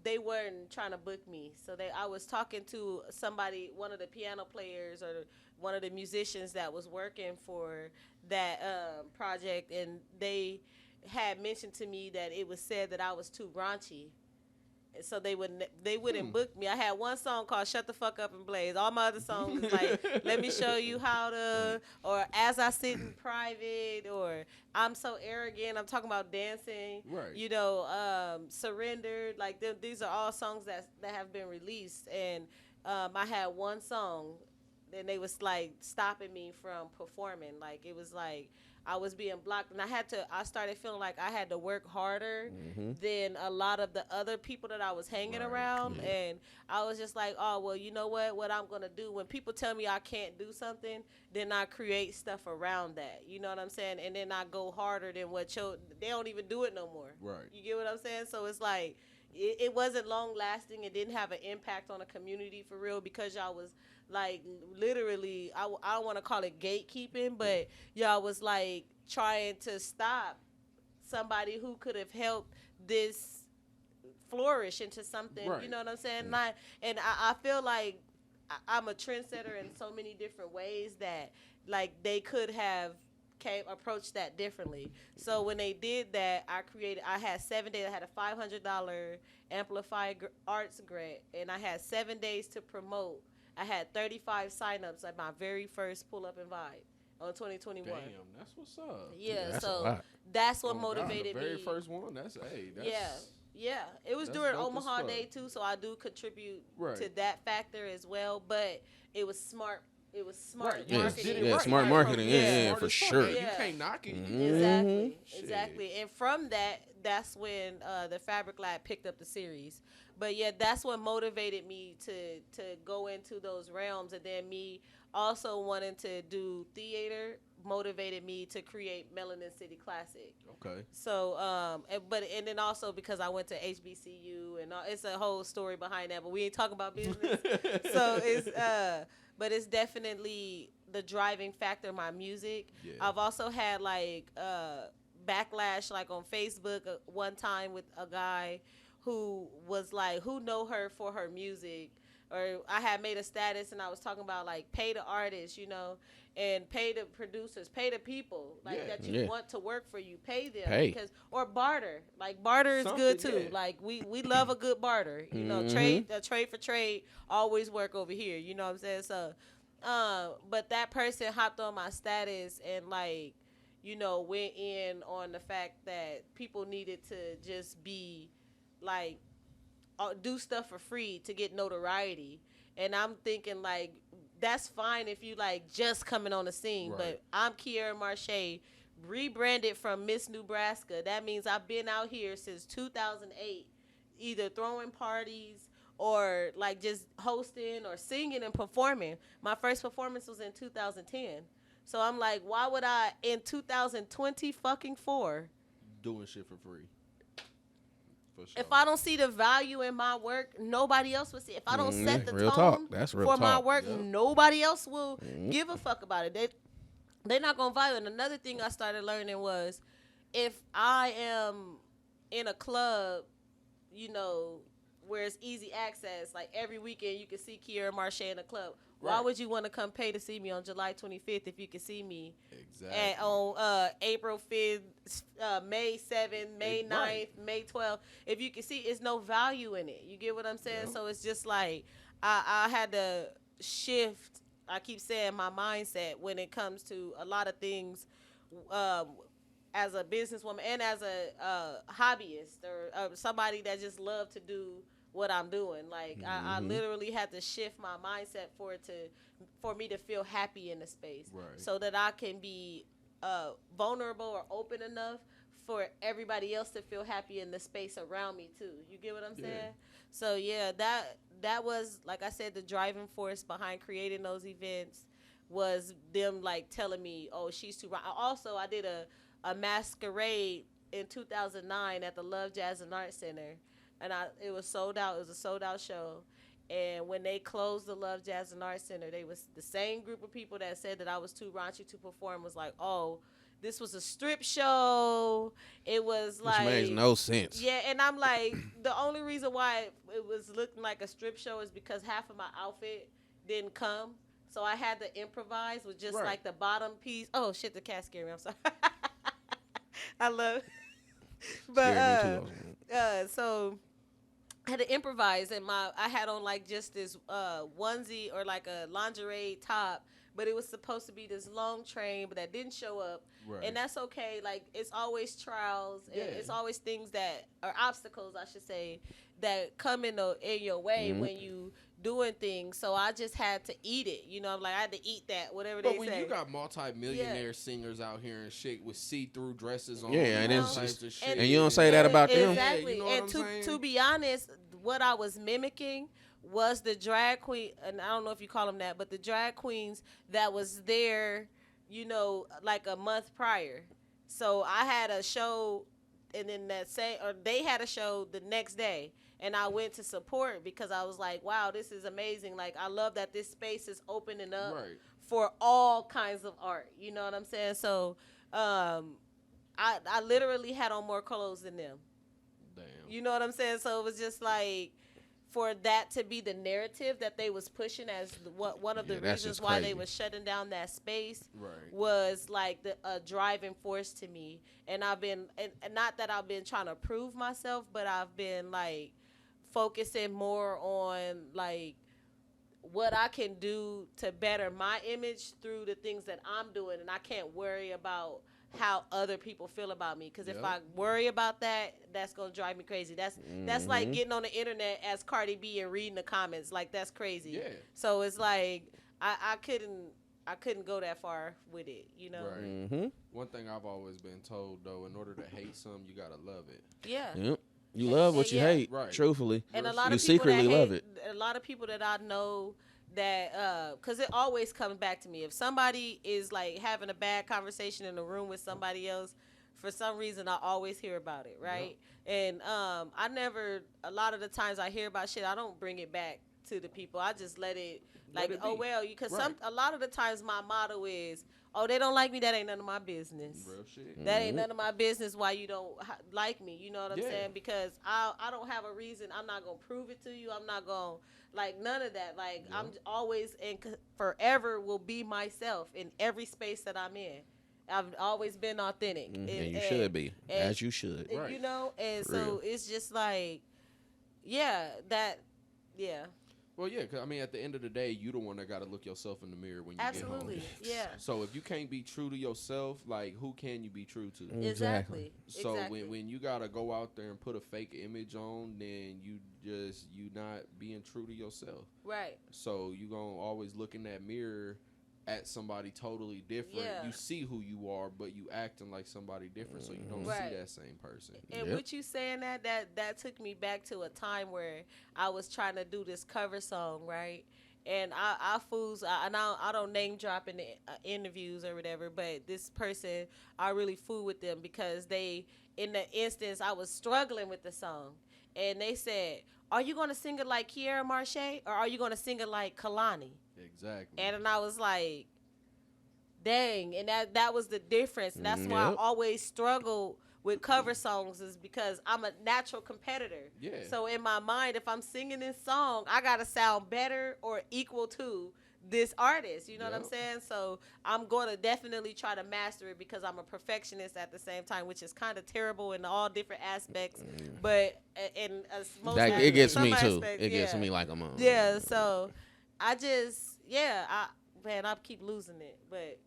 they weren't trying to book me. So I was talking to somebody, one of the piano players or one of the musicians that was working for that project, and they had mentioned to me that it was said that I was too raunchy. And so they wouldn't book me. I had one song called "Shut the Fuck Up and Blaze." All my other songs is like "Let Me Show You How to," or "As I Sit in Private," or "I'm So Arrogant." I'm talking about dancing. Right. You know, "Surrendered." Like these are all songs that have been released, and I had one song, and they was like stopping me from performing. Like it was like I was being blocked, and I started feeling like I had to work harder than a lot of the other people that I was hanging around. Yeah. And I was just like, oh, well, you know what I'm going to do when people tell me I can't do something, then I create stuff around that. You know what I'm saying? And then I go harder than they don't even do it no more. Right. You get what I'm saying? So it's like, it wasn't long lasting. It didn't have an impact on the community for real because y'all was like literally, I don't want to call it gatekeeping, but y'all was like trying to stop somebody who could have helped this flourish into something. Right. You know what I'm saying? I feel like I'm a trendsetter in so many different ways that like they could have approached that differently. So when they did that, I had 7 days. I had a $500 Amplify Arts grant, and I had 7 days to promote. I had 35 signups at my very first Pull Up and Vibe on 2021. Damn, that's what's up. Yeah, that's so a lot. that's what Oh, motivated God, the very me. first one, that's. Yeah. It was that's during dope as Omaha fuck. Day too, so I do contribute Right. to that factor as well. But it was smart It was smart Right, Yeah, marketing. yeah, right, smart right. marketing. Yeah, Smart for as fuck, sure. man. You Yeah. can't knock it. Exactly, Shit. exactly. And from that, that's when the Fabric Lab picked up the series. But yeah, that's what motivated me to go into those realms, and then me also wanting to do theater motivated me to create Melanin City Classic. Okay. So, and then also because I went to HBCU and it's a whole story behind that, but we ain't talking about business. So but it's definitely the driving factor of my music. Yeah. I've also had like backlash like on Facebook one time with a guy who was like, who know her for her music, or I had made a status and I was talking about like pay the artists, and pay the producers, pay the people like that you want to work for you, pay them because or barter. Like barter is good too. Yeah. Like we love a good barter. Trade for trade always work over here. You know what I'm saying? So but that person hopped on my status and like, went in on the fact that people needed to just be like do stuff for free to get notoriety. And I'm thinking like that's fine if you like just coming on the scene, but I'm Keiria Marsha, rebranded from Miss Nebraska. That means I've been out here since 2008, either throwing parties or like just hosting or singing and performing. My first performance was in 2010. So I'm like, why would I in 2020 fucking four doing shit for free? For sure. If I don't see the value in my work, nobody else will see. If I don't set the tone for my work, nobody else will give a fuck about it. They're not gonna value it. And another thing I started learning was, if I am in a club, where it's easy access, like every weekend you can see Keiria Marsha in a club. Why would you want to come pay to see me on July 25th if you can see me on April 5th, May 7th, May 9th, May 12th? If you can see, it's no value in it. You get what I'm saying? So it's just like I had to shift, I keep saying, my mindset when it comes to a lot of things as a businesswoman and as a hobbyist or somebody that just love to do what I'm doing. Like I literally had to shift my mindset for me to feel happy in the space, so that I can be vulnerable or open enough for everybody else to feel happy in the space around me too. You get what I'm saying? So yeah, that was, like I said, the driving force behind creating those events was them like telling me, oh, she's too right. Also, I did a masquerade in 2009 at the Love Jazz and Art Center. And it was sold out. It was a sold out show. And when they closed the Love Jazz and Art Center, they was the same group of people that said that I was too raunchy to perform was like, oh, this was a strip show. It was like, which makes no sense. Yeah, and I'm like, the only reason why it was looking like a strip show is because half of my outfit didn't come. So I had to improvise with just like the bottom piece. Oh shit, the cat scared me. I'm sorry. I love but so I had to improvise, and I had on like just this onesie or like a lingerie top, but it was supposed to be this long train, but that didn't show up, and that's okay. Like it's always trials, and it's always things that are obstacles, I should say, that come in your way when you doing things. So I just had to eat it. I'm like, I had to eat that, whatever they say. But when you got multi-millionaire singers out here and shit with see-through dresses on, and all types of shit, and you don't say that about them. Exactly. You know and to be honest, what I was mimicking was the drag queen, and I don't know if you call them that, but the drag queens that was there, like a month prior. So I had a show, and then they had a show the next day. And I went to support because I was like, wow, this is amazing. Like, I love that this space is opening up for all kinds of art. You know what I'm saying? So I literally had on more clothes than them. Damn. You know what I'm saying? So it was just like, for that to be the narrative that they was pushing as one of the reasons why they was shutting down that space was like a driving force to me. And I've been, and not that I've been trying to prove myself, but I've been like focusing more on like what I can do to better my image through the things that I'm doing, and I can't worry about how other people feel about me, because if I worry about that, that's gonna drive me crazy. That's like getting on the internet as Cardi B and reading the comments. Like, that's crazy. So it's like I couldn't go that far with it, you know. Right. Mm-hmm. One thing I've always been told though, in order to hate something, you gotta love it. Yeah. Yep. You love what you hate, Right. truthfully. And a You lot You of people secretly that love hate, it. a lot of people that I know that because it always comes back to me. If somebody is like having a bad conversation in a room with somebody else, for some reason I always hear about it, right? And I never, a lot of the times I hear about shit, I don't bring it back to the people. I just let it like, it oh be. well, because Right. a lot of the times my motto is, oh, they don't like me, that ain't none of my business. Real shit. That ain't none of my business why you don't like me. You know what I'm Yeah. saying? Because I don't have a reason. I'm not going to prove it to you. I'm not going to, like, none of that. Like, I'm always and forever will be myself in every space that I'm in. I've always been authentic. And you should be, as you should. Right. You know? And For so real. it's just like, yeah. Well, yeah, 'cause, I mean, at the end of the day, you the one that got to look yourself in the mirror when you Absolutely. get home. Yeah. So if you can't be true to yourself, like, who can you be true to? Exactly. So exactly. when you gotta go out there and put a fake image on, then you not being true to yourself. Right. So you gonna always look in that mirror at somebody totally different. Yeah. You see who you are, but you acting like somebody different, so you don't Right. see that same person. And Yep. with you saying that took me back to a time where I was trying to do this cover song, right? And I don't name drop in the interviews or whatever, but this person, I really fool with them because they, in the instance, I was struggling with the song, and they said, "Are you gonna sing it like Keiria Marsha, or are you gonna sing it like Kalani?" Exactly. And I was like, dang. And that was the difference. And that's why I Yep. always struggle with cover songs, is because I'm a natural competitor. Yeah. So in my mind, if I'm singing this song, I got to sound better or equal to this artist. You know what I'm Yep. saying? So I'm going to definitely try to master it because I'm a perfectionist at the same time, which is kind of terrible in all different aspects. But in most That, aspects, it gets some me, too. aspects, It gets yeah. me like I'm on. Yeah, so I just, I keep losing it, but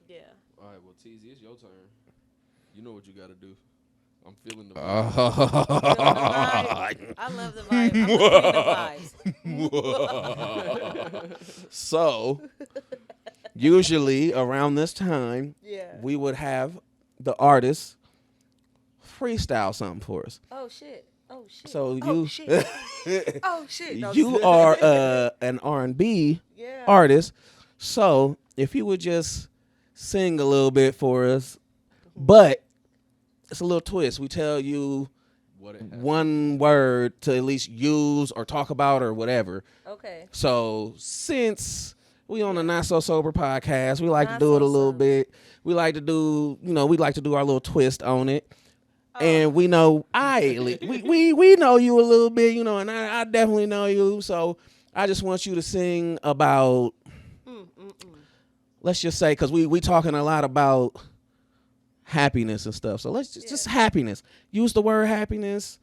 yeah. All right, well, TZ, it's your turn. You know what you got to do. I'm feeling the vibe. I love the vibe. I'm the queen of vibes. So, usually around this time, Yeah. we would have the artist freestyle something for us. Oh shit. Oh shit. So oh, you, shit. Oh shit. No, you are an R&B yeah. artist. So if you would just sing a little bit for us, but it's a little twist. We tell you What it has. one word to at least use or talk about or whatever. Okay. So since we on a Not So Sober podcast, we like Not to do it a So little Sober. bit. We like to do, we like to do our little twist on it. And we know we know you a little bit, and I definitely know you. So I just want you to sing about, let's just say, because we talking a lot about happiness and stuff. So let's just happiness. Use the word happiness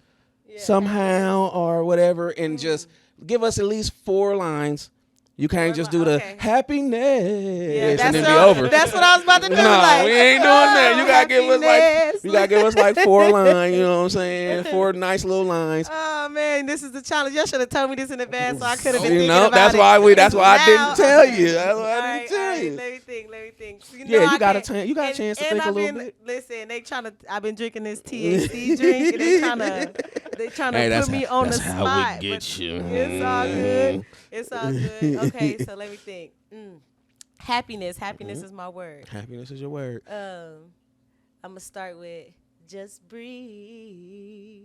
somehow or whatever, and just give us at least 4 lines. You can't just do the happiness and then be over. That's what I was about to do. No, like, we ain't doing that. You gotta give us happiness. you gotta give us like 4 lines. You know what I'm saying? 4 nice little lines. Oh man, this is the challenge. Y'all should have told me this in advance, so I could have been thinking No, about that's it. why that's why I didn't Now- tell you. That's why I All didn't tell you. Let me think. So, Yeah, you I got a can't- you got a chance to think a I've little been, bit. Listen, I've been drinking this THC drink, and they trying to Hey, put me on the that's spot. how we get but you. It's all good. It's all good. Okay, so let me think. Happiness is my word. Happiness is your word. I'm gonna start with just breathe.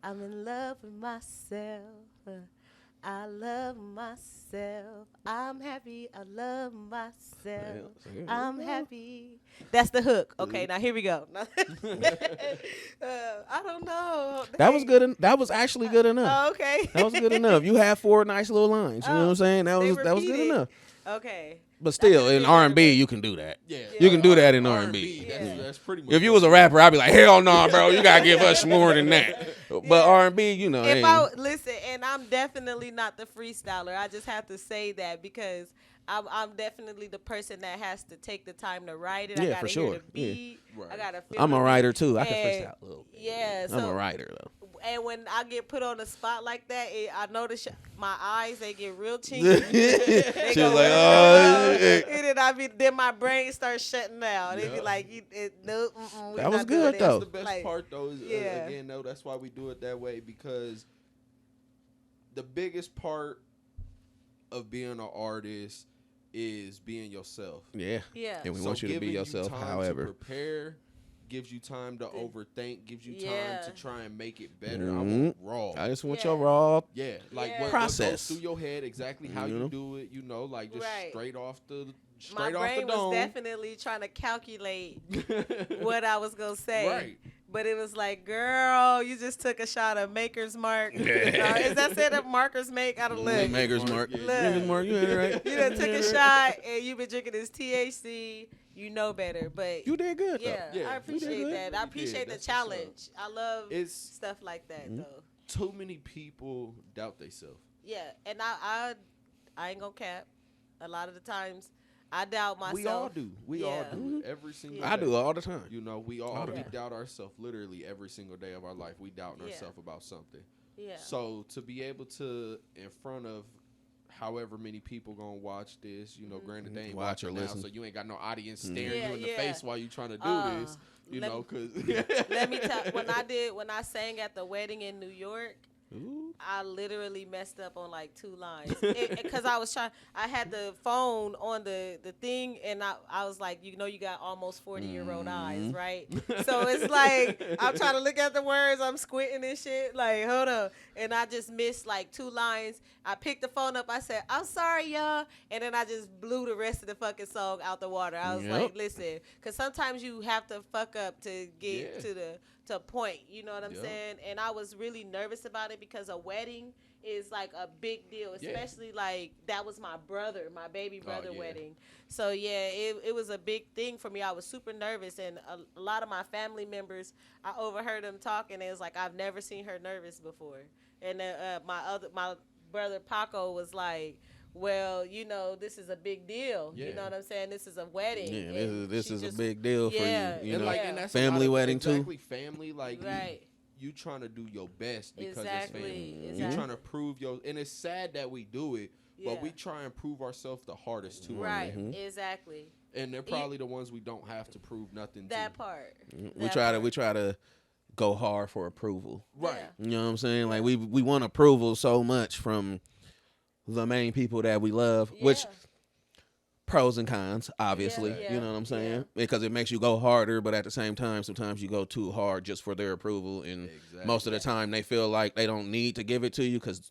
I'm in love with myself. I love myself. I'm happy. I love myself. I'm happy. That's the hook. Okay, now here we go. I don't know. That was good. That was actually good enough. Oh, okay. That was good enough. You had 4 nice little lines. You know what I'm saying? That they was good repeated. enough. Okay. But still, That's in a R&B, you can do that. Yeah. You can do that in R&B. That's pretty much. If you was a rapper, I'd be like, hell no, bro. You gotta give us more than that. But R&B, If hey. I listen, and I'm definitely not the freestyler. I just have to say that because I'm definitely the person that has to take the time to write it. I Yeah, gotta for hear sure. the beat. Yeah. I gotta. Feel I'm a the writer beat. too. I can And freestyle a little bit. Yeah, I'm a writer though. And when I get put on the spot like that, I notice my eyes, they get real chinky. She was like, oh, and then my brain starts shutting down. They be like, no, that was good though. That's the best part though. Is, again, though, that's why we do it that way, because the biggest part of being an artist is being yourself. Yeah. And we want you to be yourself. However, to prepare gives you time to overthink, gives you time to try and make it better. Mm-hmm. I want raw. I just want your raw. Yeah, like what process goes through your head, exactly how you do it. You know, like just straight off the my brain was definitely trying to calculate what I was gonna say. Right. But it was like, girl, you just took a shot of Maker's Mark. Is that said up Marker's Make? I don't know. Maker's Mark. Yeah. Maker's Mark, you ain't right. You done took a shot and you've been drinking this THC. You know better, but you did good. Yeah, I appreciate that. I appreciate the challenge. I love stuff like that, though. Too many people doubt themselves. Yeah, and I ain't gonna cap. A lot of the times, I doubt myself. We all do. We all do it every single day. I do all the time. You know, we doubt ourselves literally every single day of our life. We doubt ourselves about something. Yeah. So to be able to, in front of however many people gonna watch this, you know, granted they ain't watch or listen, so you ain't got no audience staring you in the face while you trying to do this, you know, because let me tell, when I sang at the wedding in New York, I literally messed up on like 2 lines because I had the phone on the thing, and I was like, you know, you got almost 40-year-old eyes, right? So it's like I'm trying to look at the words, I'm squinting and shit, like, hold up, and I just missed like 2 lines. I picked the phone up, I said, I'm sorry, y'all, and then I just blew the rest of the fucking song out the water. I was like, listen, because sometimes you have to fuck up to get to a point, you know what I'm saying? And I was really nervous about it because a wedding is like a big deal, especially like that was my baby brother wedding. So it was a big thing for me. I was super nervous, and a lot of my family members, I overheard them talking, and it was like, I've never seen her nervous before. And my brother Paco was like, well, you know, this is a big deal. You know what I'm saying? This is a wedding. Yeah, this is a big deal for you. You know, and that's family wedding exactly, too. Family, like you trying to do your best because it's family. You trying to prove and it's sad that we do it, but we try and prove ourselves the hardest too. Right, exactly. And they're probably the ones we don't have to prove nothing that to. Part. We try to go hard for approval. Right. You know what I'm saying? Like we want approval so much from the main people that we love, which pros and cons, obviously. You know what I'm saying? Because it makes you go harder, but at the same time, sometimes you go too hard just for their approval, and most of the time they feel like they don't need to give it to you because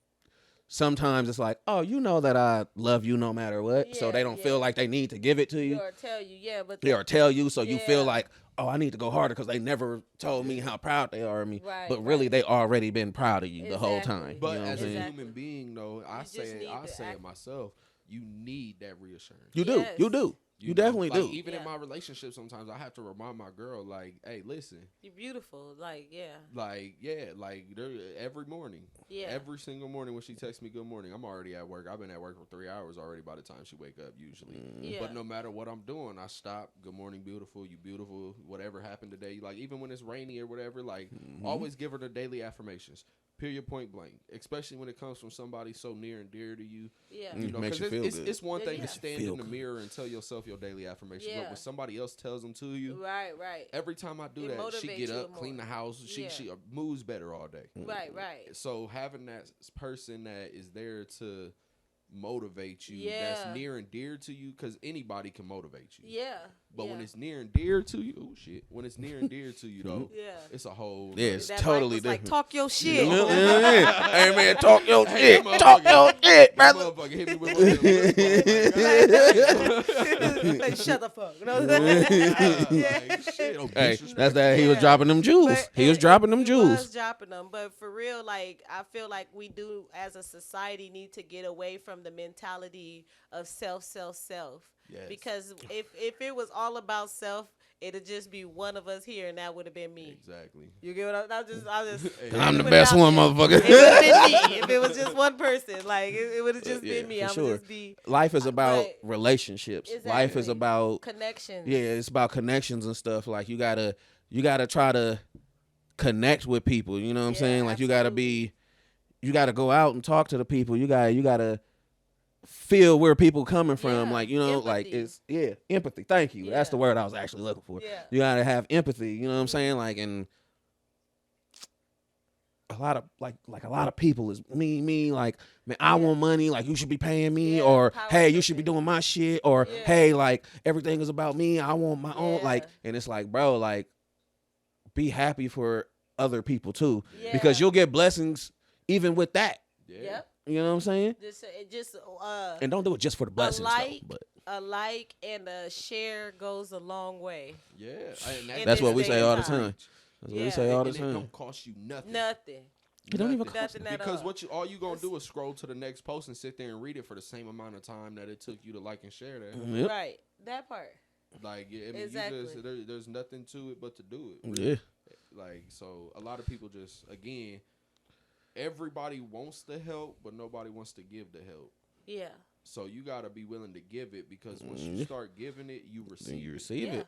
sometimes it's like, oh, you know that I love you no matter what, so they don't feel like they need to give it to you. Or tell you, or tell you, so you feel like, oh, I need to go harder because they never told me how proud they are of me. Right, but really, they already been proud of you the whole time. But you know as a human being, though, I say it myself. You need that reassurance. You do. You do. You definitely do. Even in my relationship, sometimes I have to remind my girl, like, hey, listen. You're beautiful. Like every morning. Yeah. Every single morning when she texts me good morning, I'm already at work. I've been at work for 3 hours already by the time she wake up usually. But no matter what I'm doing, I stop. Good morning, beautiful. You beautiful. Whatever happened today. Like, even when it's rainy or whatever, like, always give her the daily affirmations. Period, point blank. Especially when it comes from somebody so near and dear to you. Yeah. You know, makes you feel good. It's one thing to stand in the mirror and tell yourself your daily affirmations, but when somebody else tells them to you, right. Every time I do that, she get up, clean the house, she moves better all day. Right. So having that person that is there to motivate you, that's near and dear to you, because anybody can motivate you. Yeah. But when it's near and dear to you, when it's near and dear to you, though, it's a whole. Yeah, it's totally different. Like, talk your shit. Hey, man, talk your shit. Talk your shit, brother. Motherfucker hit me with like, shut the fuck. Hey, that's that. He was dropping them jewels. He was dropping them jewels. But for real, like, I feel like we do, as a society, need to get away from the mentality of self. Yes. Because if it was all about self, it'd just be one of us here, and that would have been me. Exactly. You get what I'm just I'm the best one, motherfucker. It would have been me if it was just one person. Like, it would have just been me. I would just be. Life is about relationships. Exactly. Life is about connections. Yeah, it's about connections and stuff. Like, you gotta try to connect with people. You know what I'm Yeah, saying? Like absolutely. you gotta go out and talk to the people. You gotta feel where people coming from. Yeah, Like, you know, like empathy. empathy. Thank you. That's Yeah. the word I was actually looking for. Yeah. You gotta have empathy. You know what I'm saying? Like, and a lot of people is me, like, man, I want money, like, you should be paying me, Yeah, or power hey, you should be tripping. doing my shit, or Yeah. hey, like, everything is about me, I want my own, like, Yeah. and it's like, bro, like, be happy for other people too, Yeah. because you'll get blessings even with that. Yeah. Yep. You know what I'm saying? Just And don't do it just for the blessings, like, though. But a like and a share goes a long way. Yeah. In that's what we this say day all and the time. time. That's what we Yeah. say all the And it time. don't cost you nothing. Nothing. It don't even cost Nothing at because all. all you gonna do is scroll to the next post and sit there and read it for the same amount of time that it took you to like and share that. Yep. Right. That part. Like, yeah, I mean, Exactly. you just there's nothing to it but to do it. Yeah. Like, so a lot of people just, again, everybody wants the help, but nobody wants to give the help. Yeah. So you gotta be willing to give it, because once you start giving it, you receive. Then you it. receive Yeah. it.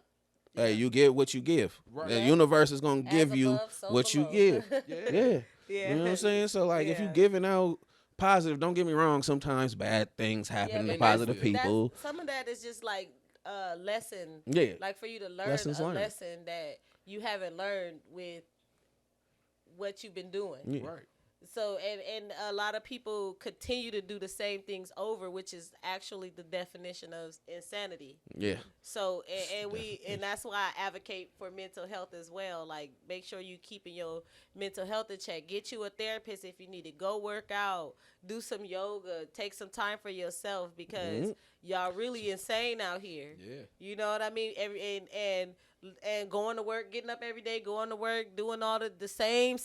Hey, you get what you give. Right. The Yeah. universe is gonna give As you above, so what you below. give. Yeah. Yeah. Yeah. You know what I'm saying? So, like, if you Yeah. giving out positive, don't get me wrong, sometimes bad things happen to but positive that's- people. Some of that is just like a lesson. Yeah. Like, for you to learn Lessons a learned. lesson that you haven't learned with what you've been doing. Yeah. Right. So, and a lot of people continue to do the same things over, which is actually the definition of insanity. Yeah. So, and that's why I advocate for mental health as well. Like, make sure you keeping your mental health in check. Get you a therapist if you need it. Go work out. Do some yoga. Take some time for yourself, because y'all really insane out here. Yeah. You know what I mean? And going to work, getting up every day, going to work, doing all the same.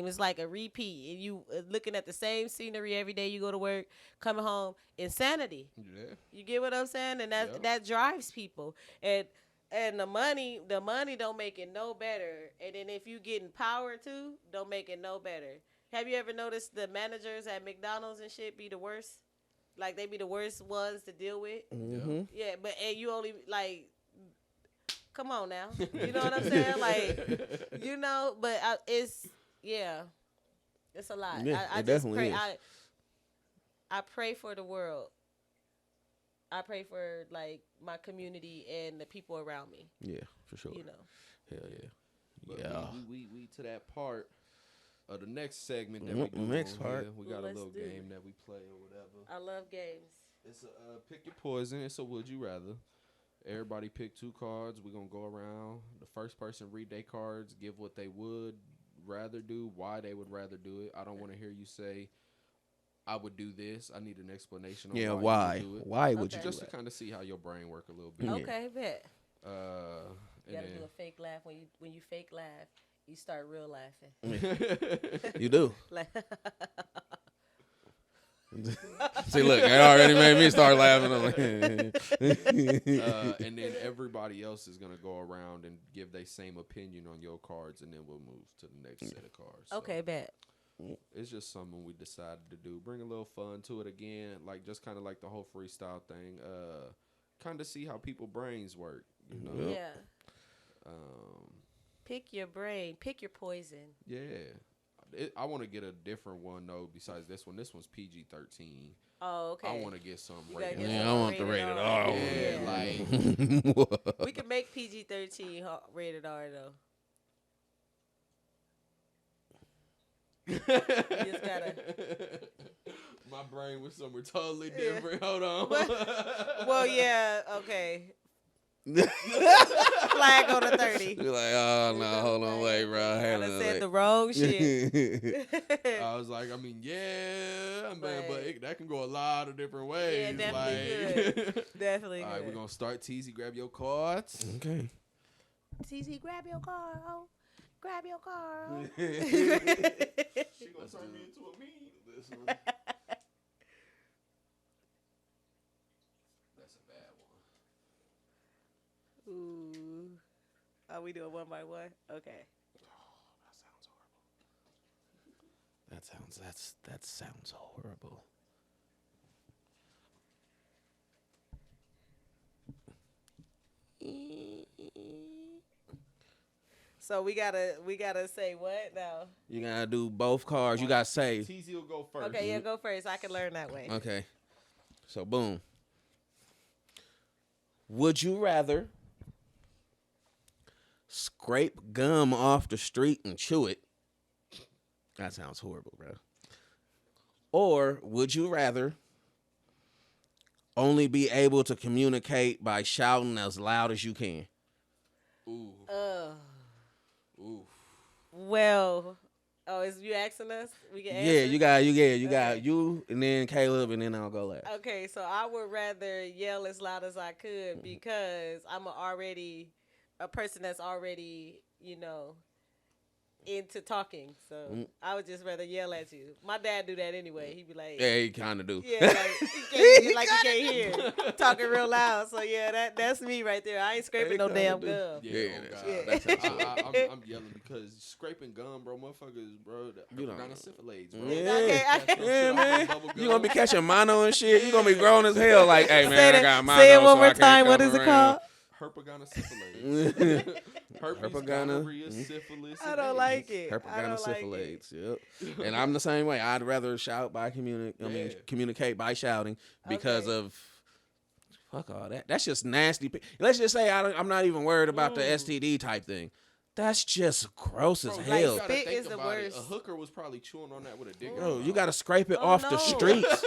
It's like a repeat. And you looking at the same scenery every day you go to work, coming home. Insanity. Yeah. You get what I'm saying? And that drives people. And the money don't make it no better. And then if you getting power too, don't make it no better. Have you ever noticed the managers at McDonald's and shit be the worst? Like, they be the worst ones to deal with. Mm-hmm. Yeah, and you only, like, come on now. You know what I'm saying? Like, you know, but it's a lot. Yeah, I it just definitely pray. is. I pray for the world. I pray for, like, my community and the people around me. Yeah, for sure. You know. Hell yeah. But Yeah. we to that part of the next segment that Yep, we do. the next on part. here. We got a Let's little do game it. that we play or whatever. I love games. It's a pick your poison. It's a would you rather. Everybody pick 2 cards. We're going to go around. The first person read their cards, give what they would rather do, why they would rather do it. I don't want to hear you say, I would do this. I need an explanation on Yeah, why why? you would do it. Why would you Okay. do Just to that? kind of see how your brain work a little bit. Yeah. Okay, bet. And You gotta do a fake laugh. When you fake laugh, you start real laughing. then You do. Like, See, look, it already made me start laughing. I'm like, and then everybody else is gonna go around and give their same opinion on your cards, and then we'll move to the next set of cards. So okay, bet. it's just something we decided to do. Bring a little fun to it again, like just kind of like the whole freestyle thing. Kind of see how people brains work. You know. Yep. Yeah. Um. Pick your brain. Pick your poison. Yeah. I want to get a different one though. Besides this one, this one's PG-13. Oh, okay. I want to get some You gotta rated. get yeah, I some want the rated rated R. R. Yeah, like We can make PG-13 rated R though. You just gotta. My brain was somewhere totally different. Hold on. Well, yeah. Okay. Flag on the 30. You're like, oh no, hold on, wait, bro. I done said the wrong shit. I was like, I mean, yeah, man, but Right. that can go a lot of different ways. Yeah, definitely like, Definitely. all right, we're gonna start. Teasy, grab your cards. Okay. TC, grab your car. Oh, grab your car. Oh. She gonna turn me into a meme. This one. That's a bad one. Ooh. Are we doing one by one? Okay. That sounds horrible. So we gotta say what now? You gotta do both cards. You gotta say. TZ will go first. Okay, yeah, go first. I can learn that way. Okay. So boom. Would you rather scrape gum off the street and chew it? That sounds horrible, bro. Or would you rather only be able to communicate by shouting as loud as you can? Ooh. Ooh. Well, is you asking us? We can answer? Yeah, you got you, and then Caleb, and then I'll go last. Okay, so I would rather yell as loud as I could because I'm a person that's already, into talking. So I would just rather yell at you. My dad do that anyway. He'd be like, Yeah, he kind of do. yeah, like you can't hear, talking real loud. So yeah, that's me right there. I ain't scraping no damn gum. Yeah, that's I'm yelling because scraping gum, bro, motherfuckers, bro. You don't Down know. to syphilis, bro. Yeah, man. You gonna be catching mono and shit. You gonna be grown as hell. Like, hey man, I got mono. Say it one so more I can't time. What come is it around. called? Herpagona Herpes, gonorrhea, Mhm. syphilis. I don't like it. Herpaganosyphilades. Yep. And I'm the same way. I'd rather shout by communicate by shouting because of fuck all that. That's just nasty. Let's just say I'm not even worried about the STD type thing. That's just gross as Bro, hell. you gotta Spit think is the about it. worst. A hooker was probably chewing on that with a dick. Bro, you gotta scrape it off the no. streets.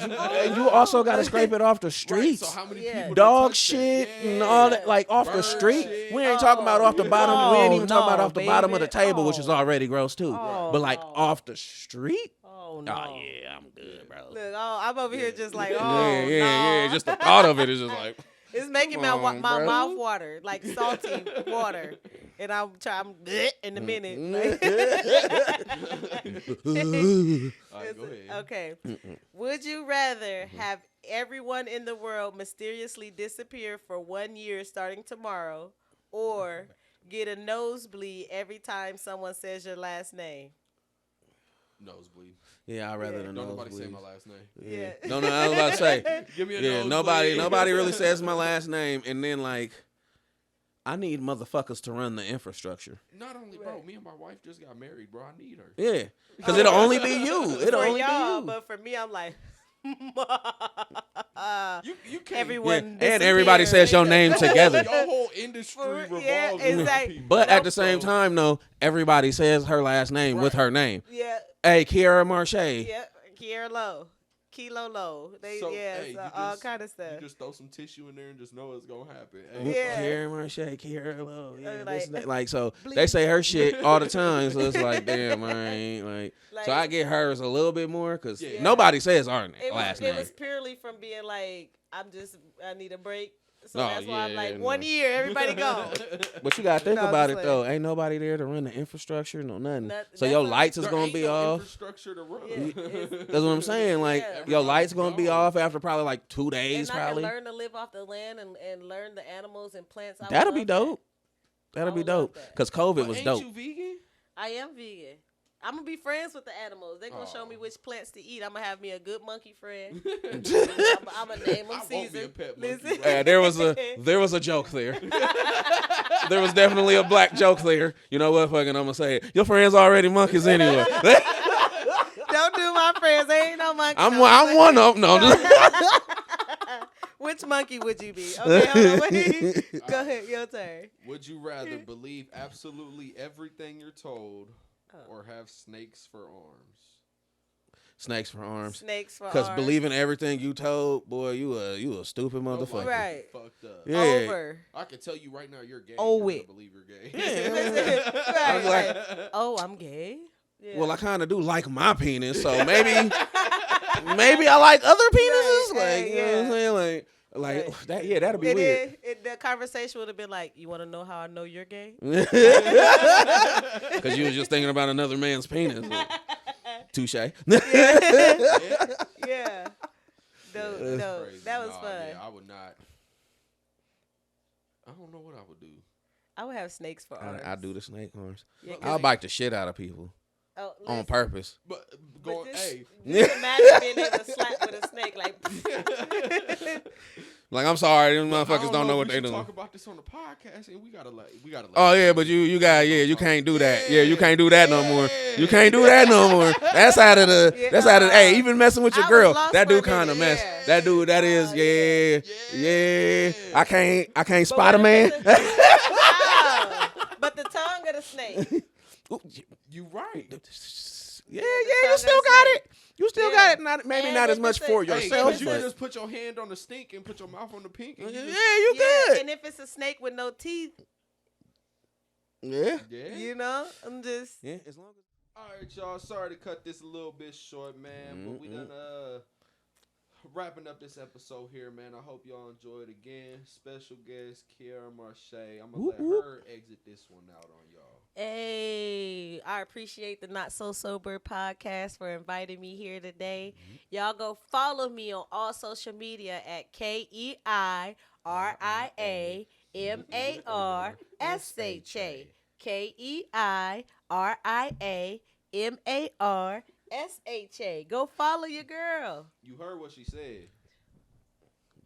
And you also gotta scrape it off the streets. Right, so how many Yeah. people Dog touch shit that? and all that, like off the Bird street. shit. We ain't talking about off the bottom. We ain't even talking about no, off the bottom of the baby. table, which is already gross too. Oh, But like no. off the street. Oh no. Oh yeah, I'm good, bro. Look, I'm over here just like, yeah. no. Just the thought of it is just like. It's making my Come on, my bro. mouth water, like salty water, and I'm in a minute. All right, go ahead. Okay. Would you rather have everyone in the world mysteriously disappear for 1 year starting tomorrow, or get a nosebleed every time someone says your last name? Nosebleed. Yeah, I'd rather Yeah. than Don't nobody say nosebleeds. my last name. Yeah. No, I was about to say. Give me a Yeah, nosebleed. nobody really says my last name, and then like, I need motherfuckers to run the infrastructure. Not only, bro, me and my wife just got married, bro. I need her. Yeah, because it'll only be you. It'll For only y'all, be you. but for me, I'm like, You can't. everyone. Yeah, and everybody disappear. says your name together. Your whole industry revolves around exactly. people. But at the So, same time, though, everybody says her last name with her name. Yeah, Hey, Keiria Marsha. yeah. Keiria Low, Kilo Low. They So, yeah, hey, so you all just- kind of stuff. You just throw some tissue in there and just know it's gonna happen. Yeah. Keiria Marsha, Keiria Low. Yeah, Like- this and that. Like, so Bleep. they say her shit all the time. So it's like, damn, I ain't like. So I Like, get hers a little bit more because Yeah. nobody says our it last was, name. It was purely from being like, I need a break. So Oh, that's why I'm yeah, like, no. 1 year, everybody go. But you gotta think No, about just it though. Ain't nobody there to run the infrastructure, no nothing. Not- So that's your what- lights is There gonna ain't be no off. infrastructure to run. Yeah, it's- That's what I'm saying. Like Yeah. your lights gonna be Gone. off after probably like 2 days, and I probably. can learn to live off the land and learn the animals and plants. I That'll would be love dope. that. That'll I be would love dope. that. Cause COVID But was ain't dope. you vegan? I am vegan. I'm gonna be friends with the animals. They're gonna show me which plants to eat. I'm gonna have me a good monkey friend. I'm gonna name him I won't be a Caesar. pet monkey, Listen. bro. Yeah, there was a joke there. There was definitely a black joke there. You know what? Fucking, I'm gonna say it. Your friends already monkeys anyway. Don't do my friends. They ain't no monkey. I'm no. one of them. No, Which monkey would you be? Okay, hold on. Wait. Go ahead. Your turn. Would you rather believe absolutely everything you're told, or have snakes for arms? snakes for arms. Snakes for Cause arms. believing everything you told, boy, you a stupid motherfucker. Right. Fucked up. Yeah. Over. I can tell you right now, you're gay. Oh, You're wait. gonna believe you're gay. Yeah. Right, like- right. Oh, I'm gay. Yeah. Well, I kind of do like my penis, so maybe I like other penises. Right, Like, you know what I'm saying? Like Right. that. Yeah, that'd be It weird. is. The conversation would have been like, "You want to know how I know you're gay?" Because you was just thinking about another man's penis. Touche. Yeah. No, Crazy. that was Nah, fun. Yeah, I would not. I don't know what I would do. I would have snakes for arms. I do the snake arms. Yeah, 'cause- I'll bite the shit out of people oh, on listen, purpose. But but going, just, hey, just imagine being able to slap with a snake like. Like, I'm sorry, them But I motherfuckers don't know what we they should doing. Talk about this on the podcast, and we gotta. Oh yeah, but you can't do that. Yeah, you can't do that no more. You can't do that no more. That's out of the. Hey, even messing with your girl, that dude kind of mess. That dude, that is yeah. I can't spot a man. But the tongue of the snake. You right. Yeah, you still got it. You still got it. Maybe not as much for yourself. You can just put your hand on the stink and put your mouth on the pink. And you good. And if it's a snake with no teeth. Yeah. You know, I'm just. Yeah, as long as. All right, y'all. Sorry to cut this a little bit short, man. But we done wrapping up this episode here, man. I hope y'all enjoyed again. Special guest Keiria Marsha. I'm gonna let her exit this one out on y'all. Hey, I appreciate the Not So Sober podcast for inviting me here today. Y'all go follow me on all social media at KEIRIA MARSHA. KEIRIA MARSHA. Go follow your girl. You heard what she said.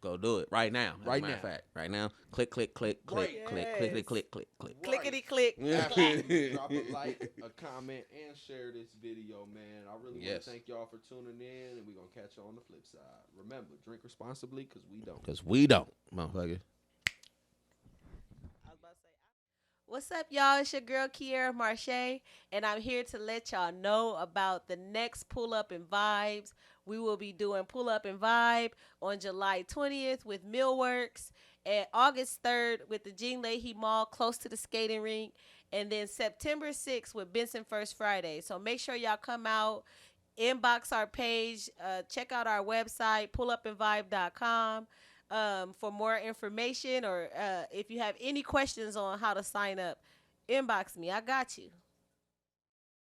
Go do it right now. Right now. Fact. Right now. Click. Clickety click. Drop a like, a comment, and share this video, man. I really want to thank y'all for tuning in, and we're going to catch y'all on the flip side. Remember, drink responsibly because we don't. Motherfucker. What's up, y'all? It's your girl, Keiria Marsha, and I'm here to let y'all know about the next Pull Up and Vibes. We will be doing Pull Up and Vibe on July 20th with Millworks, and August 3rd with the Jean Leahy Mall close to the skating rink, and then September 6th with Benson First Friday. So make sure y'all come out, inbox our page, check out our website, pullupandvibe.com. For more information, or if you have any questions on how to sign up, inbox me. I got you.